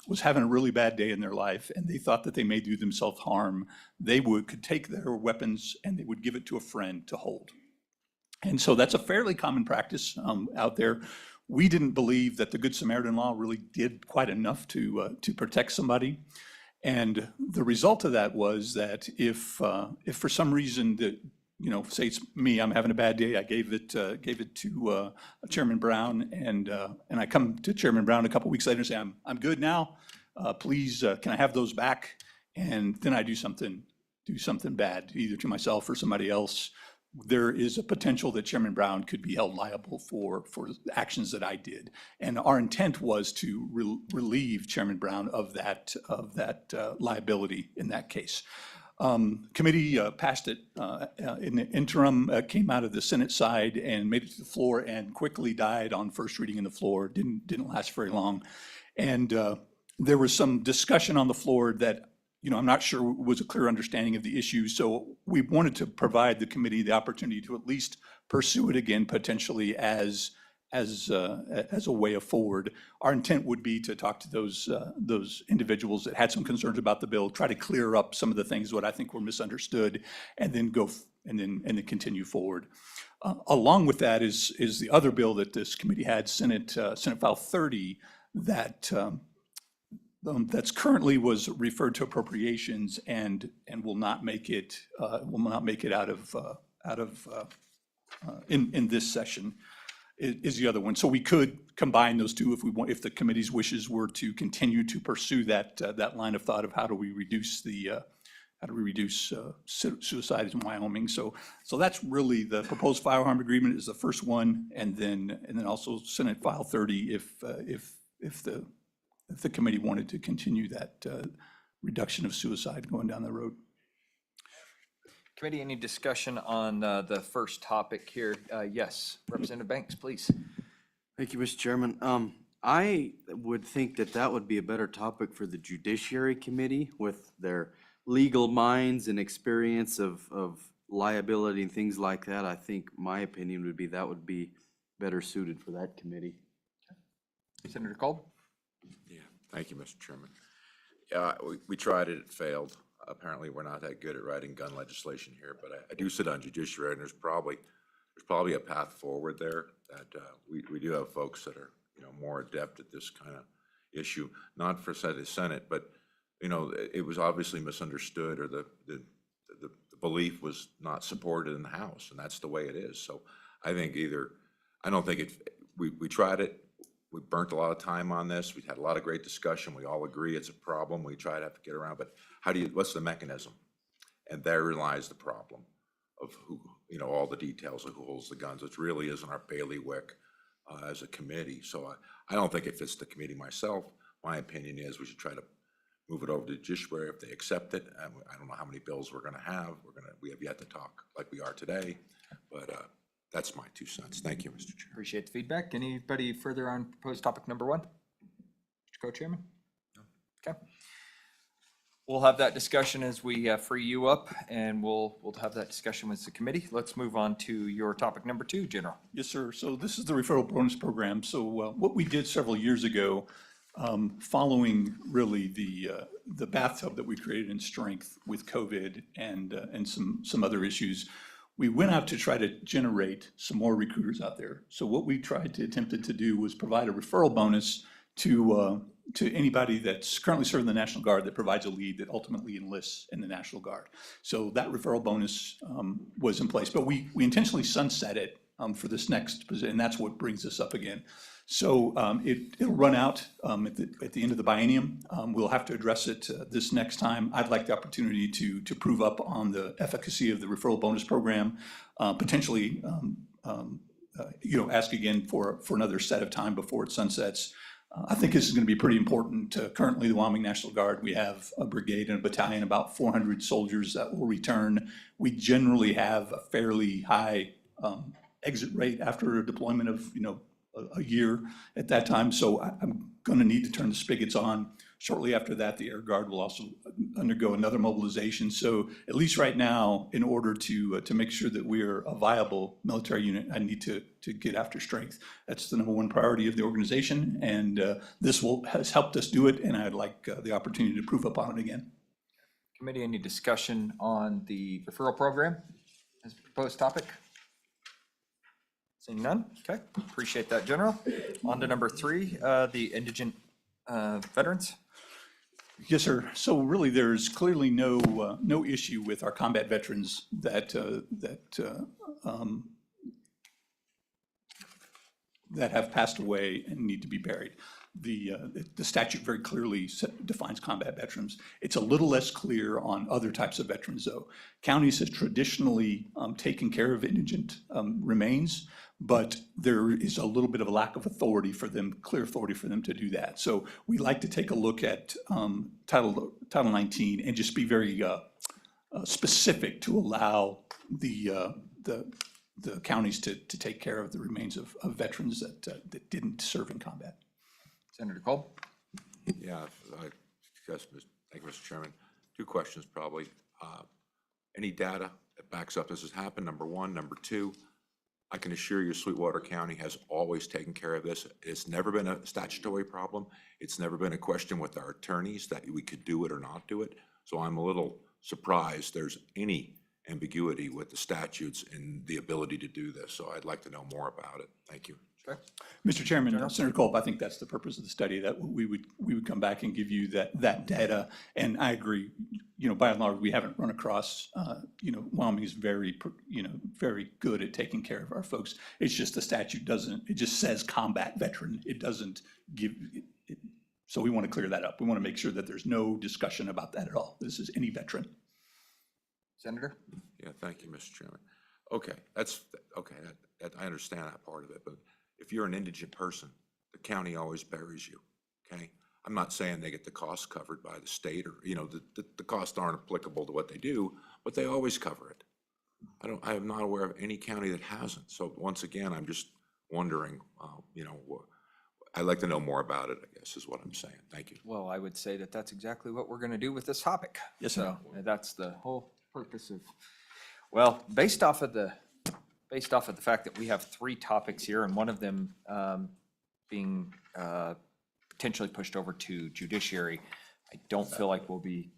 was having a really bad day in their life and they thought that they may do themselves harm, they could take their weapons and they would give it to a friend to hold. And so that's a fairly common practice out there. We didn't believe that the Good Samaritan law really did quite enough to protect somebody. And the result of that was that if for some reason that, say it's me, I'm having a bad day, I gave it to Chairman Brown, and I come to Chairman Brown a couple weeks later and say, I'm good now. Please, can I have those back? And then I do something bad, either to myself or somebody else. There is a potential that Chairman Brown could be held liable for actions that I did. And our intent was to relieve Chairman Brown of that liability in that case. Committee passed it in the interim, came out of the Senate side and made it to the floor and quickly died on first reading in the floor. Didn't last very long. And there was some discussion on the floor that I'm not sure was a clear understanding of the issue. So we wanted to provide the committee the opportunity to at least pursue it again, potentially as a way forward. Our intent would be to talk to those individuals that had some concerns about the bill, try to clear up some of the things what I think were misunderstood, and then then continue forward. Along with that is the other bill that this committee had, Senate File 30, that's currently was referred to appropriations and will not make it out of in this session. Is the other one. So we could combine those 2 if the committee's wishes were to continue to pursue that line of thought of how do we reduce suicide in Wyoming. So that's really the proposed firearm agreement is the first one, and then also Senate File 30 if the committee wanted to continue that reduction of suicide going down the road. Committee, any discussion on the first topic here? Yes, Representative Banks, please. Thank you, Mr. Chairman. I would think that would be a better topic for the Judiciary Committee with their legal minds and experience of liability and things like that. I think my opinion would be that would be better suited for that committee. Senator Kolb? Yeah, thank you, Mr. Chairman. Yeah, we tried it, it failed. Apparently, we're not that good at writing gun legislation here, but I do sit on judiciary, and there's probably a path forward there that we do have folks that are more adept at this kind of issue, not for the Senate, but it was obviously misunderstood, or the belief was not supported in the House, and that's the way it is. So I think we tried it. We burnt a lot of time on this. We had a lot of great discussion. We all agree it's a problem. We try to have to get around, but what's the mechanism? And therein lies the problem of who, all the details of who holds the guns. It really isn't our bailiwick. as a committee. So I don't think it fits the committee myself. My opinion is we should try to move it over to judiciary if they accept it. I don't know how many bills we're gonna have. We have yet to talk like we are today, but that's my 2 cents. Thank you, Mr. Chair. Appreciate the feedback. Anybody further on proposed topic number 1? Mr. Co-Chairman? Okay. We'll have that discussion as we free you up, and we'll have that discussion with the committee. Let's move on to your topic number 2, General. Yes, sir. So this is the referral bonus program. So what we did several years ago, following really the bathtub that we created in Strength with COVID and some other issues, we went out to try to generate some more recruiters out there. So what we attempted to do was provide a referral bonus to anybody that's currently serving the National Guard that provides a lead that ultimately enlists in the National Guard. So that referral bonus was in place, but we intentionally sunset it for this next position, and that's what brings us up again. So it'll run out at the end of the biennium. We'll have to address it this next time. I'd like the opportunity to prove up on the efficacy of the referral bonus program, potentially ask again for another set of time before it sunsets. I think this is going to be pretty important. Currently, the Wyoming National Guard, we have a brigade and a battalion, about 400 soldiers that will return. We generally have a fairly high exit rate after a deployment of, a year at that time. So I'm going to need to turn the spigots on. Shortly after that, the Air Guard will also undergo another mobilization. So at least right now, in order to make sure that we're a viable military unit, I need to get after Strength. That's the #1 priority of the organization, and this has helped us do it, and I'd like the opportunity to prove up on it again. Committee, any discussion on the referral program as a proposed topic? Seeing none? Okay, appreciate that, General. On to number 3, the indigent veterans. Yes, sir. So really, there's clearly no issue with our combat veterans that have passed away and need to be buried. The statute very clearly defines combat veterans. It's a little less clear on other types of veterans, though. Counties have traditionally taken care of indigent remains, but there is a little bit of a lack of authority for them, clear authority for them to do that. So we like to take a look at Title 19 and just be very specific to allow the counties to take care of the remains of veterans that didn't serve in combat. Senator Cole? Yeah, thank you, Mr. Chairman. 2 questions probably. Any data that backs up this has happened, number 1. Number 2, I can assure you Sweetwater County has always taken care of this. It's never been a statutory problem. It's never been a question with our attorneys that we could do it or not do it. So I'm a little surprised there's any ambiguity with the statutes and the ability to do this. So I'd like to know more about it. Thank you. Okay. Mr. Chairman, Senator Culp, I think that's the purpose of the study, that we would come back and give you that data. And I agree, by and large, we haven't run across, Wyoming is very good at taking care of our folks. It's just the statute it just says combat veteran. It doesn't give, so we want to clear that up. We want to make sure that there's no discussion about that at all. This is any veteran. Senator? Yeah, thank you, Mr. Chairman. Okay, that's, okay, I understand that part of it, but if you're an indigent person, the county always buries you, okay? I'm not saying they get the costs covered by the state or, the costs aren't applicable to what they do, but they always cover it. I am not aware of any county that hasn't. So once again, I'm just wondering, I'd like to know more about it, I guess, is what I'm saying. Thank you. Well, I would say that that's exactly what we're going to do with this topic. Yes, sir. So that's the whole purpose of, well, based off of the fact that we have 3 topics here and one of them being potentially pushed over to judiciary, I don't feel like we'll be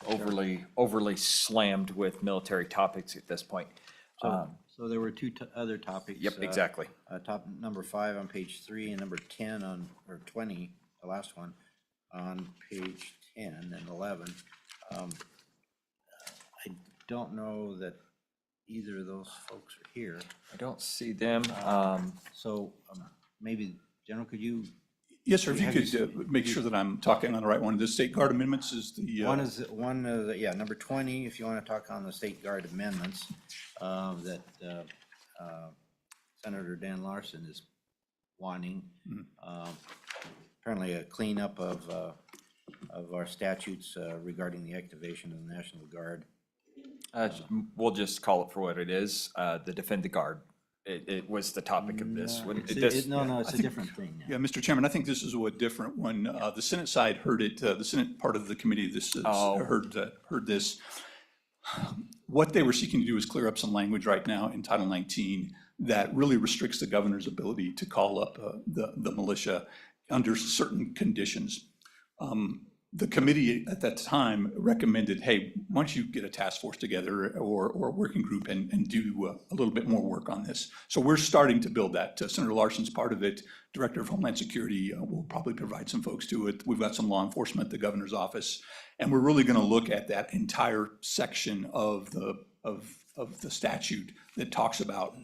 overly slammed with military topics at this point. So there were 2 other topics. Yep, exactly. Top number 5 on page 3 and number 10 or 20, the last one, on page 10 and 11. I don't know that either of those folks are here. I don't see them. So maybe, General, could you? Yes, sir, if you could make sure that I'm talking on the right one. The State Guard amendments is the. Number 20, if you want to talk on the State Guard amendments, that Senator Dan Larson is wanting. Apparently a cleanup of our statutes regarding the activation of the National Guard. We'll just call it for what it is, the Defend the Guard. It was the topic of this. No, When it's- it does- no, it's I a think- different thing now. Yeah, Mr. Chairman, I think this is a different one. The Senate side heard it, the Senate part of the committee, Oh. heard this. What they were seeking to do is clear up some language right now in Title 19 that really restricts the governor's ability to call up the militia under certain conditions. The committee at that time recommended, hey, why don't you get a task force together or a working group and do a little bit more work on this? So we're starting to build that. Senator Larson's part of it. Director of Homeland Security will probably provide some folks to it. We've got some law enforcement, the governor's office, and we're really going to look at that entire section of the statute that talks about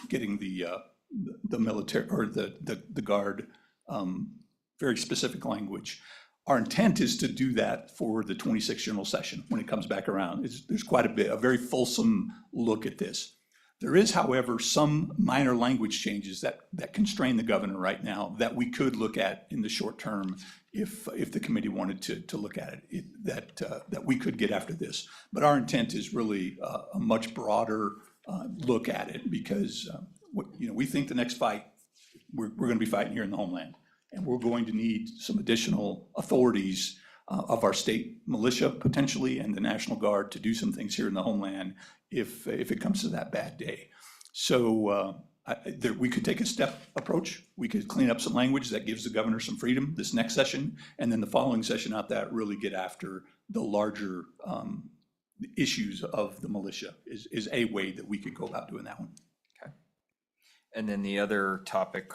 getting the military or the guard, very specific language. Our intent is to do that for the 26th general session when it comes back around. There's quite a very fulsome look at this. There is, however, some minor language changes that constrain the governor right now that we could look at in the short term if the committee wanted to look at it, that we could get after this. But our intent is really a much broader look at it because we think the next fight, we're going to be fighting here in the homeland. And we're going to need some additional authorities of our state militia potentially and the National Guard to do some things here in the homeland if it comes to that bad day. So we could take a step approach. We could clean up some language that gives the governor some freedom this next session, and then the following session out that really get after the larger issues of the militia is a way that we could go about doing that one. And then the other topic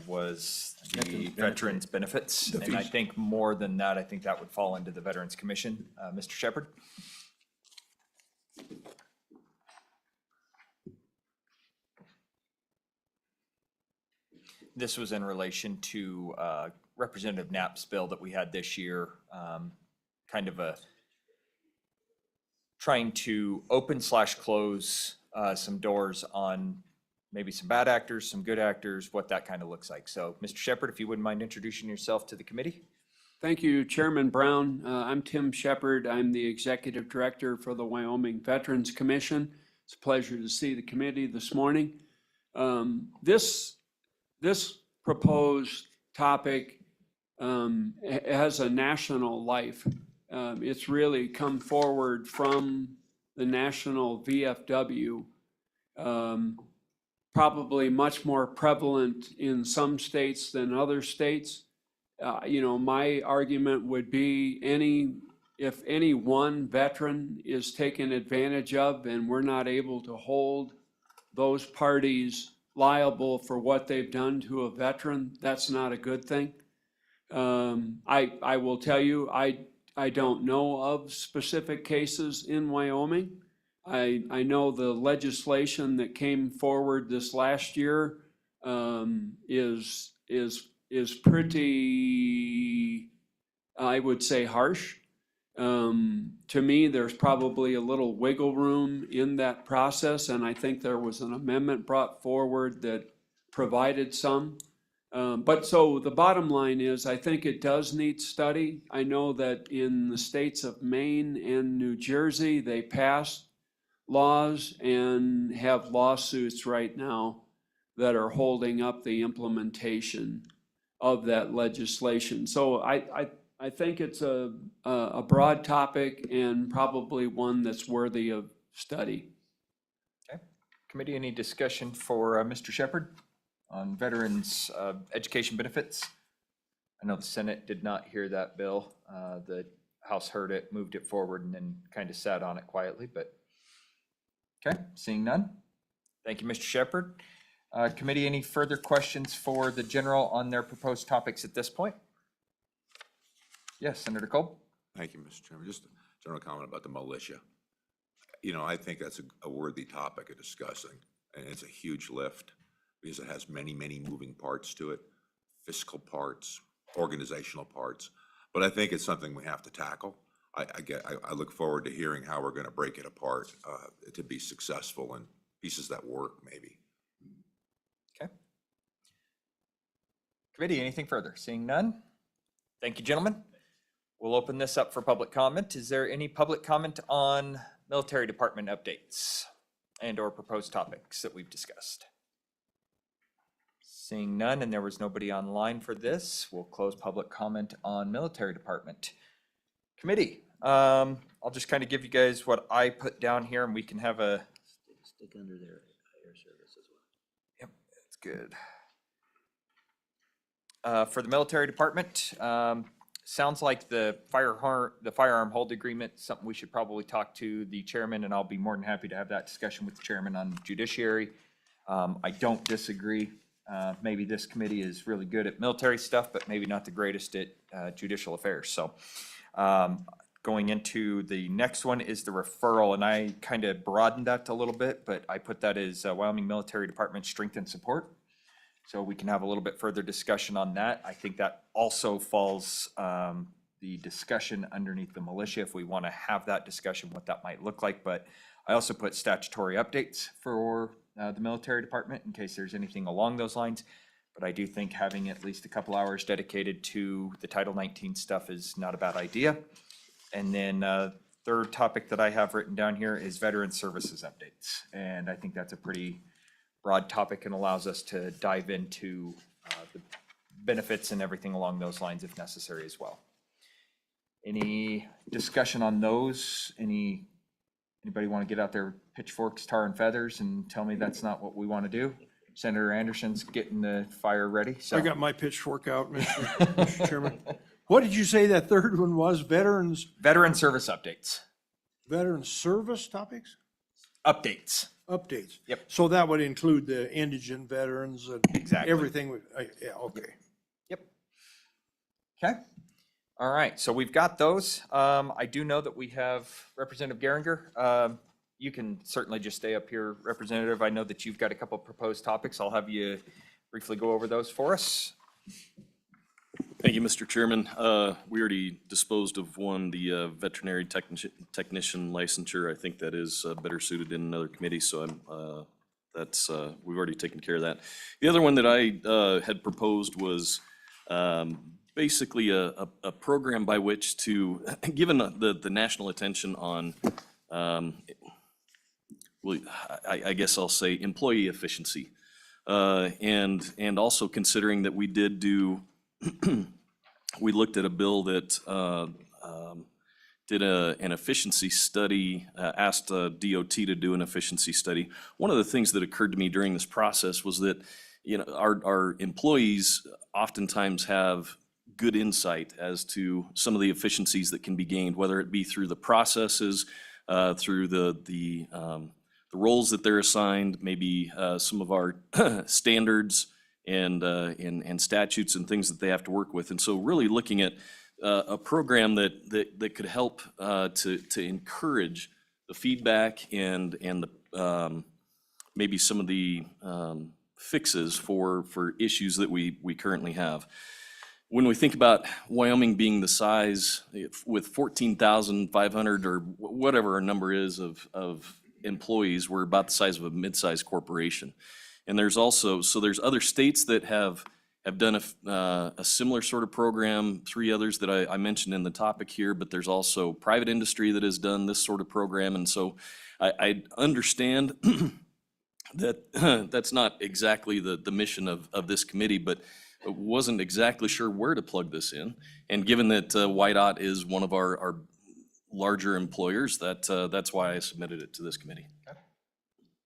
was the veterans benefits. The And I fees. think more than that, I think that would fall into the Veterans Commission. Mr. Shepherd? This was in relation to Representative Knapp's bill that we had this year, kind of trying to open/close some doors on maybe some bad actors, some good actors, what that kind of looks like. So, Mr. Shepherd, if you wouldn't mind introducing yourself to the committee? Thank you, Chairman Brown. I'm Tim Shepherd. I'm the Executive Director for the Wyoming Veterans Commission. It's a pleasure to see the committee this morning. This proposed topic has a national life. It's really come forward from the national VFW. Probably much more prevalent in some states than other states. My argument would be if any one veteran is taken advantage of and we're not able to hold those parties liable for what they've done to a veteran, that's not a good thing. I will tell you, I don't know of specific cases in Wyoming. I know the legislation that came forward this last year is pretty, I would say, harsh. To me, there's probably a little wiggle room in that process, and I think there was an amendment brought forward that provided some. But so the bottom line is, I think it does need study. I know that in the states of Maine and New Jersey, they passed laws and have lawsuits right now that are holding up the implementation of that legislation. So I think it's a broad topic and probably one that's worthy of study. Okay. Committee, any discussion for Mr. Shepherd on veterans' education benefits? I know the Senate did not hear that bill. The House heard it, moved it forward, and then kind of sat on it quietly, but okay, seeing none. Thank you, Mr. Shepherd. Committee, any further questions for the general on their proposed topics at this point? Yes, Senator Kolb. Thank you, Mr. Chairman. Just a general comment about the militia. I think that's a worthy topic of discussing, and it's a huge lift because it has many, many moving parts to it, fiscal parts, organizational parts. But I think it's something we have to tackle. I look forward to hearing how we're going to break it apart to be successful in pieces that work, maybe. Okay. Committee, anything further? Seeing none? Thank you, gentlemen. We'll open this up for public comment. Is there any public comment on military department updates and/or proposed topics that we've discussed? Seeing none, and there was nobody online for this, we'll close public comment on military department. Committee, I'll just kind of give you guys what I put down here, and we can have a. Stick under there, air service as well. Yep, that's good. For the military department, sounds like the firearm hold agreement, something we should probably talk to the chairman, and I'll be more than happy to have that discussion with the chairman on judiciary. I don't disagree. Maybe this committee is really good at military stuff, but maybe not the greatest at judicial affairs. So going into the next one is the referral, and I kind of broadened that a little bit, but I put that as Wyoming Military Department Strength and Support. So we can have a little bit further discussion on that. I think that also falls the discussion underneath the militia, if we want to have that discussion, what that might look like. But I also put statutory updates for the military department in case there's anything along those lines. But I do think having at least a couple hours dedicated to the Title 19 stuff is not a bad idea. And then third topic that I have written down here is veteran services updates. And I think that's a pretty broad topic and allows us to dive into the benefits and everything along those lines if necessary as well. Any discussion on those? Anybody want to get out their pitchforks, tar and feathers and tell me that's not what we want to do? Senator Anderson's getting the fire ready. So I got my pitchfork out, Mr. Chairman. What did you say that third one was? Veterans? Veteran service updates. Veteran service topics? Updates. Updates. Yep. So that would include the indigent veterans and Exactly. everything. Yeah, okay. Yep. Okay. All right. So we've got those. I do know that we have Representative Geringer. You can certainly just stay up here, Representative. I know that you've got a couple of proposed topics. I'll have you briefly go over those for us. Thank you, Mr. Chairman. We already disposed of one, the veterinary technician licensure. I think that is better suited in another committee, so we've already taken care of that. The other one that I had proposed was basically a program by which to, given the national attention on, well, I guess I'll say employee efficiency, and also considering that we did do we looked at a bill that did an efficiency study, asked DOT to do an efficiency study. One of the things that occurred to me during this process was that, you know, our employees oftentimes have good insight as to some of the efficiencies that can be gained, whether it be through the processes, through the roles that they're assigned, maybe some of our standards and statutes and things that they have to work with. And so really looking at a program that could help to encourage the feedback and the maybe some of the fixes for issues that we currently have. When we think about Wyoming being the size with 14,500 or whatever our number is of employees, we're about the size of a mid-sized corporation. And there's also, so there's other states that have done a similar sort of program, 3 others that I mentioned in the topic here, but there's also private industry that has done this sort of program. And so I understand that that's not exactly the mission of this committee, but wasn't exactly sure where to plug this in. And given that WYDOT is one of our larger employers, that's why I submitted it to this committee. Okay.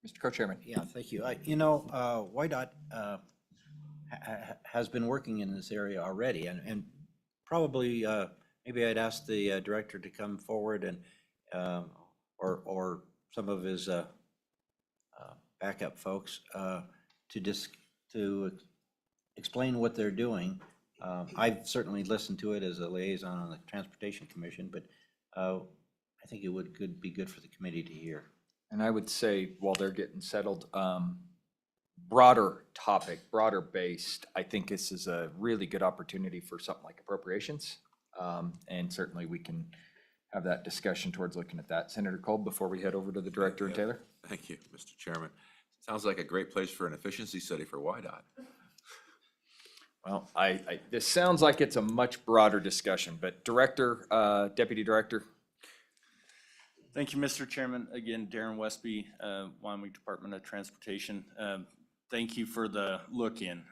Mr. Co-Chairman. Yeah, thank you. WYDOT has been working in this area already, and probably, maybe I'd ask the director to come forward and, or some of his backup folks, to explain what they're doing. I've certainly listened to it as a liaison on the Transportation Commission, but I think it would be good for the committee to hear. And I would say, while they're getting settled, broader topic, broader based, I think this is a really good opportunity for something like appropriations. And certainly we can have that discussion towards looking at that. Senator Kolb, before we head over to the director and Taylor. Thank you, Mr. Chairman. Sounds like a great place for an efficiency study for WYDOT. Well, this sounds like it's a much broader discussion, but Director, Deputy Director? Thank you, Mr. Chairman. Again, Darren Westby, Wyoming Department of Transportation. Thank you for the look-in.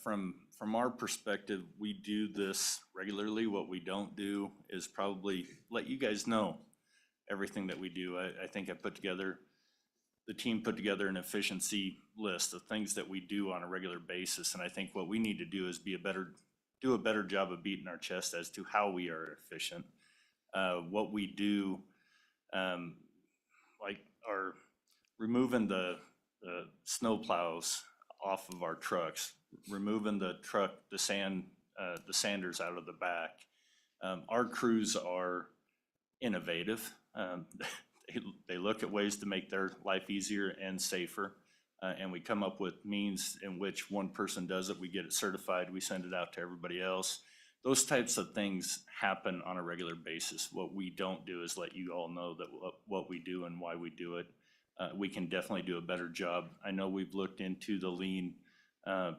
From our perspective, we do this regularly. What we don't do is probably let you guys know everything that we do. I think the team put together an efficiency list of things that we do on a regular basis, and I think what we need to do is do a better job of beating our chest as to how we are efficient. What we do, like are removing the snow plows off of our trucks, removing the sanders out of the back. Our crews are innovative. They look at ways to make their life easier and safer. And we come up with means in which one person does it, we get it certified, we send it out to everybody else. Those types of things happen on a regular basis. What we don't do is let you all know that what we do and why we do it. We can definitely do a better job. I know we've looked into the lean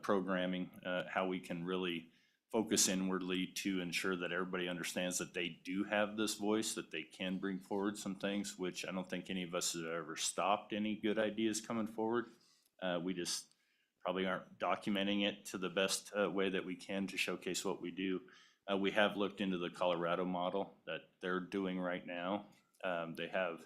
programming, how we can really focus inwardly to ensure that everybody understands that they do have this voice, that they can bring forward some things, which I don't think any of us have ever stopped any good ideas coming forward. We just probably aren't documenting it to the best way that we can to showcase what we do. We have looked into the Colorado model that they're doing right now. They have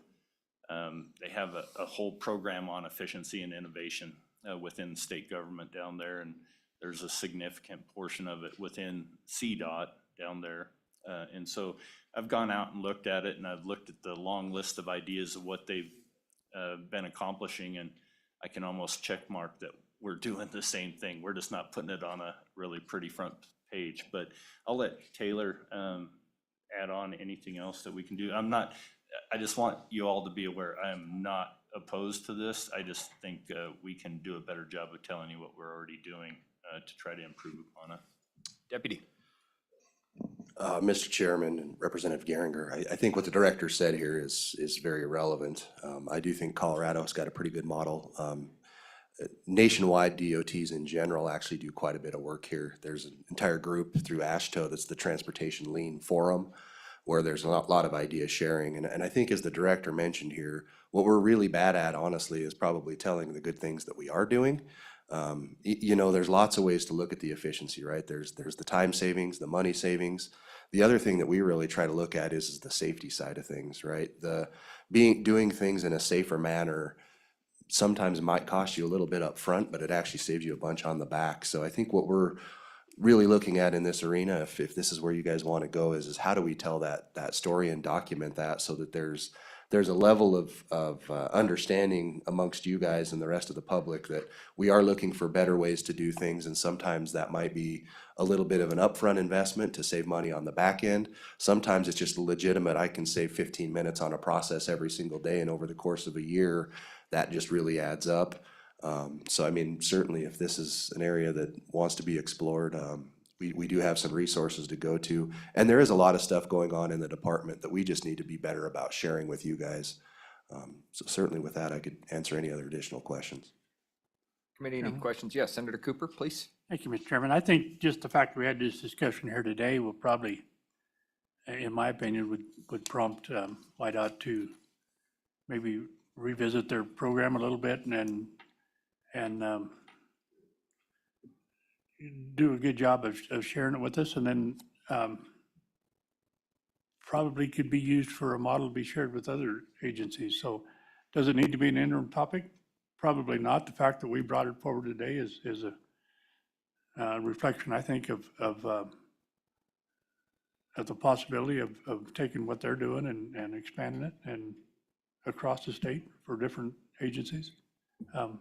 a whole program on efficiency and innovation within state government down there, and there's a significant portion of it within CDOT down there. And so I've gone out and looked at it, and I've looked at the long list of ideas of what they've been accomplishing, and I can almost check mark that we're doing the same thing. We're just not putting it on a really pretty front page. But I'll let Taylor add on anything else that we can do. I just want you all to be aware, I am not opposed to this. I just think we can do a better job of telling you what we're already doing to try to improve upon it. Deputy. Mr. Chairman and Representative Geringer, I think what the director said here is very relevant. I do think Colorado's got a pretty good model. Nationwide DOTs in general actually do quite a bit of work here. There's an entire group through AASHTO that's the Transportation Lean Forum, where there's a lot of idea sharing. And I think as the director mentioned here, what we're really bad at, honestly, is probably telling the good things that we are doing. There's lots of ways to look at the efficiency, right? There's the time savings, the money savings. The other thing that we really try to look at is the safety side of things, right? Doing things in a safer manner sometimes might cost you a little bit up front, but it actually saves you a bunch on the back. So I think what we're really looking at in this arena, if this is where you guys want to go, is how do we tell that story and document that so that there's a level of understanding amongst you guys and the rest of the public that we are looking for better ways to do things, and sometimes that might be a little bit of an upfront investment to save money on the back end. Sometimes it's just legitimate, I can save 15 minutes on a process every single day, and over the course of a year, that just really adds up. So I mean, certainly if this is an area that wants to be explored, we do have some resources to go to. And there is a lot of stuff going on in the department that we just need to be better about sharing with you guys. So certainly with that, I could answer any other additional questions. Committee, any questions? Yes, Senator Cooper, please. Thank you, Mr. Chairman. I think just the fact we had this discussion here today will probably, in my opinion, would prompt YDOT to maybe revisit their program a little bit and do a good job of sharing it with us, and then probably could be used for a model to be shared with other agencies. So does it need to be an interim topic? Probably not. The fact that we brought it forward today is a reflection, I think, of the possibility of taking what they're doing and expanding it and across the state for different agencies. I'm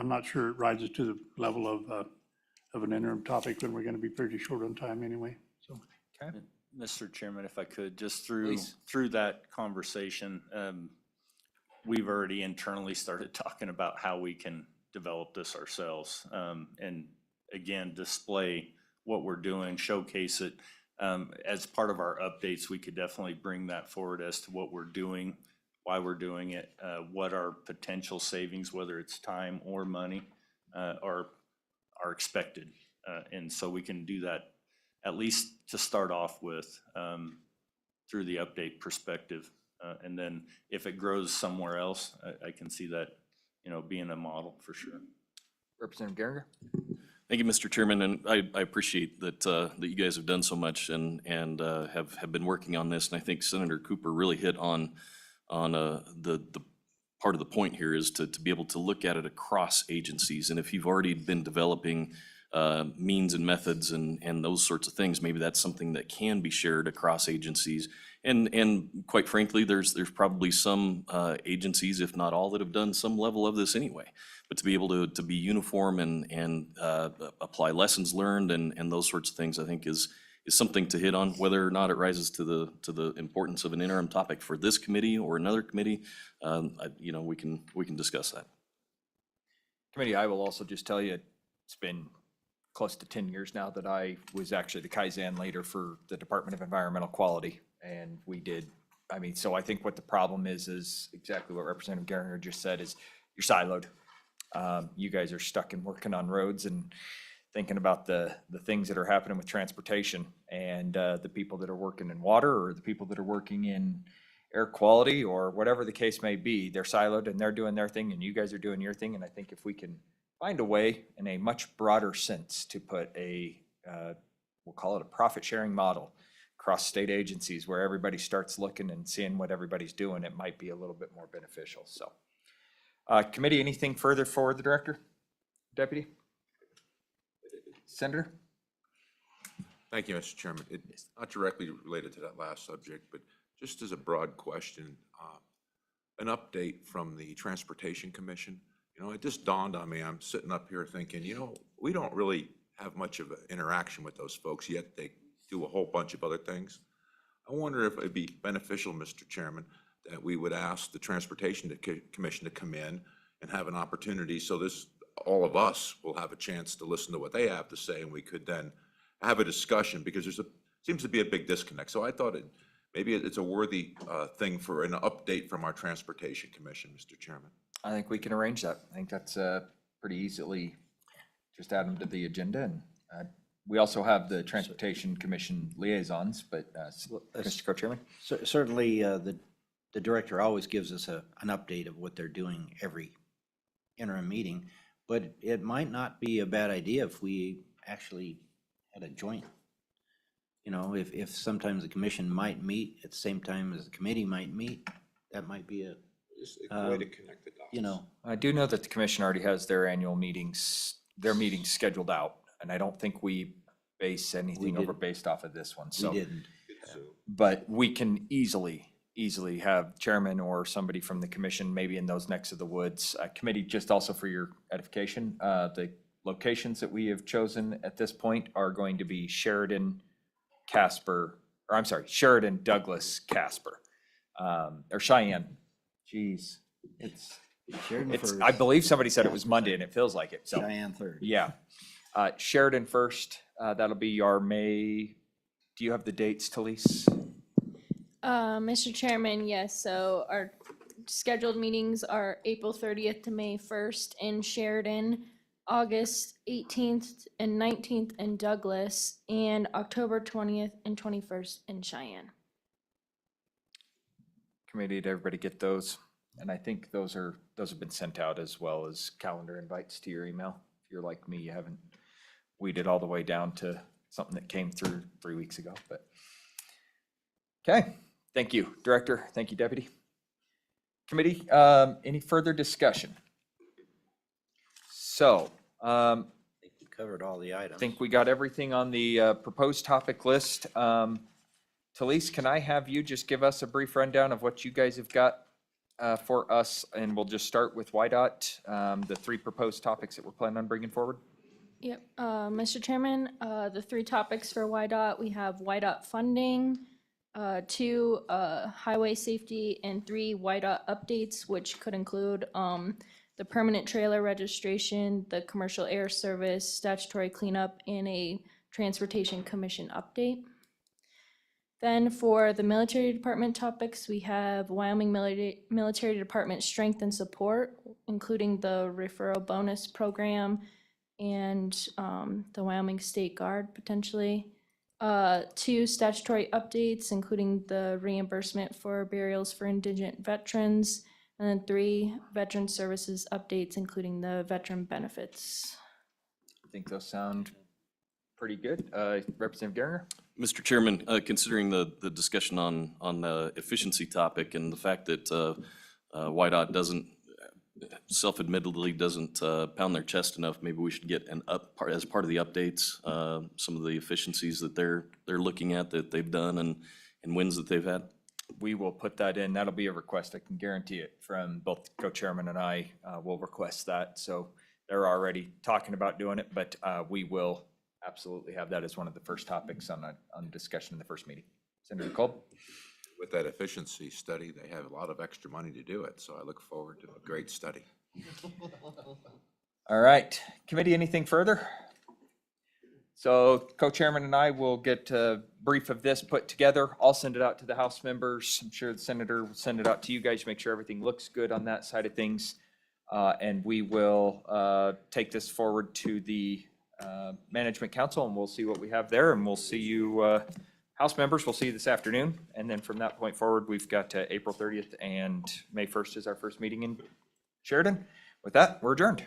not sure it rises to the level of an interim topic when we're going to be pretty short on time anyway. So, Okay. Mr. Chairman, if I could, just through that conversation, we've already internally started talking about how we can develop this ourselves, and again, display what we're doing, showcase it. As part of our updates, we could definitely bring that forward as to what we're doing, why we're doing it, what our potential savings, whether it's time or money, are are expected. And so we can do that at least to start off with through the update perspective. And then if it grows somewhere else, I can see that, being a model for sure. Representative Geringer? Thank you, Mr. Chairman, and I appreciate that you guys have done so much and have been working on this. And I think Senator Cooper really hit on the part of the point here is to be able to look at it across agencies. And if you've already been developing means and methods and those sorts of things, maybe that's something that can be shared across agencies. And quite frankly, there's probably some agencies, if not all, that have done some level of this anyway. But to be able to be uniform and apply lessons learned and those sorts of things, I think is something to hit on. Whether or not it rises to the importance of an interim topic for this committee or another committee, we can discuss that. Committee, I will also just tell you, it's been close to 10 years now that I was actually the Kaizen leader for the Department of Environmental Quality. And we did, so I think what the problem is exactly what Representative Geringer just said, is you're siloed. You guys are stuck in working on roads and thinking about the things that are happening with transportation, and the people that are working in water or the people that are working in air quality or whatever the case may be, they're siloed and they're doing their thing and you guys are doing your thing. And I think if we can find a way in a much broader sense to put we'll call it a profit sharing model across state agencies where everybody starts looking and seeing what everybody's doing, it might be a little bit more beneficial. So committee, anything further for the director, deputy? Senator? Thank you, Mr. Chairman. It's not directly related to that last subject, but just as a broad question, an update from the Transportation Commission. It just dawned on me, I'm sitting up here thinking, we don't really have much of an interaction with those folks, yet they do a whole bunch of other things. I wonder if it'd be beneficial, Mr. Chairman, that we would ask the Transportation Commission to come in and have an opportunity so all of us will have a chance to listen to what they have to say, and we could then have a discussion, because seems to be a big disconnect. So I thought maybe it's a worthy thing for an update from our Transportation Commission, Mr. Chairman. I think we can arrange that. I think that's pretty easily, just add them to the agenda. And we also have the Transportation Commission liaisons, but Mr. Co-Chairman? Certainly, the director always gives us an update of what they're doing every interim meeting, but it might not be a bad idea if we actually had a joint. If sometimes the commission might meet at the same time as the committee might meet, that might be a way to connect the dots. I do know that the commission already has their annual meetings, scheduled out, and I don't think we base anything over based off of this one. So, we didn't. but we can easily have chairman or somebody from the commission, maybe in those necks of the woods. Committee, just also for your edification, the locations that we have chosen at this point are going to be Sheridan, Douglas, Casper, or Cheyenne. Jeez, it's I believe somebody said it was Monday and it feels like it. So Cheyenne third. Yeah. Sheridan first, that'll be our May. Do you have the dates, Talise? Mr. Chairman, yes, so our scheduled meetings are April 30th to May 1st in Sheridan, August 18th and 19th in Douglas, and October 20th and 21st in Cheyenne. Committee, did everybody get those? And I think those have been sent out, as well as calendar invites to your email. If you're like me, you haven't weeded all the way down to something that came through 3 weeks ago, but. Okay, thank you, Director. Thank you, Deputy. Committee, any further discussion? So, I think we covered all the items. I think we got everything on the proposed topic list. Talise, can I have you just give us a brief rundown of what you guys have got for us? And we'll just start with YDOT, the 3 proposed topics that we're planning on bringing forward. Yep, Mr. Chairman, the 3 topics for YDOT, we have YDOT funding, 2 highway safety, and 3 YDOT updates, which could include the permanent trailer registration, the commercial air service, statutory cleanup, and a transportation commission update. Then for the military department topics, we have Wyoming Military Department strength and support, including the referral bonus program, and the Wyoming State Guard potentially. 2 statutory updates, including the reimbursement for burials for indigent veterans, and then 3 veteran services updates, including the veteran benefits. I think those sound pretty good. Representative Geringer? Mr. Chairman, considering the discussion on the efficiency topic and the fact that YDOT doesn't, self-admittedly doesn't pound their chest enough, maybe we should get as part of the updates, some of the efficiencies that they're looking at that they've done and wins that they've had. We will put that in. That'll be a request. I can guarantee it from both co-chairman and I will request that. So they're already talking about doing it, but we will absolutely have that as one of the first topics on discussion in the first meeting. Senator Kolb? With that efficiency study, they have a lot of extra money to do it, so I look forward to a great study. All right, committee, anything further? So co-chairman and I will get a brief of this put together. I'll send it out to the House members. I'm sure the senator will send it out to you guys, make sure everything looks good on that side of things. And we will take this forward to the Management Council, and we'll see what we have there, and we'll see you, House members, we'll see you this afternoon. And then from that point forward, we've got April 30th and May 1st is our first meeting in Sheridan. With that, we're adjourned.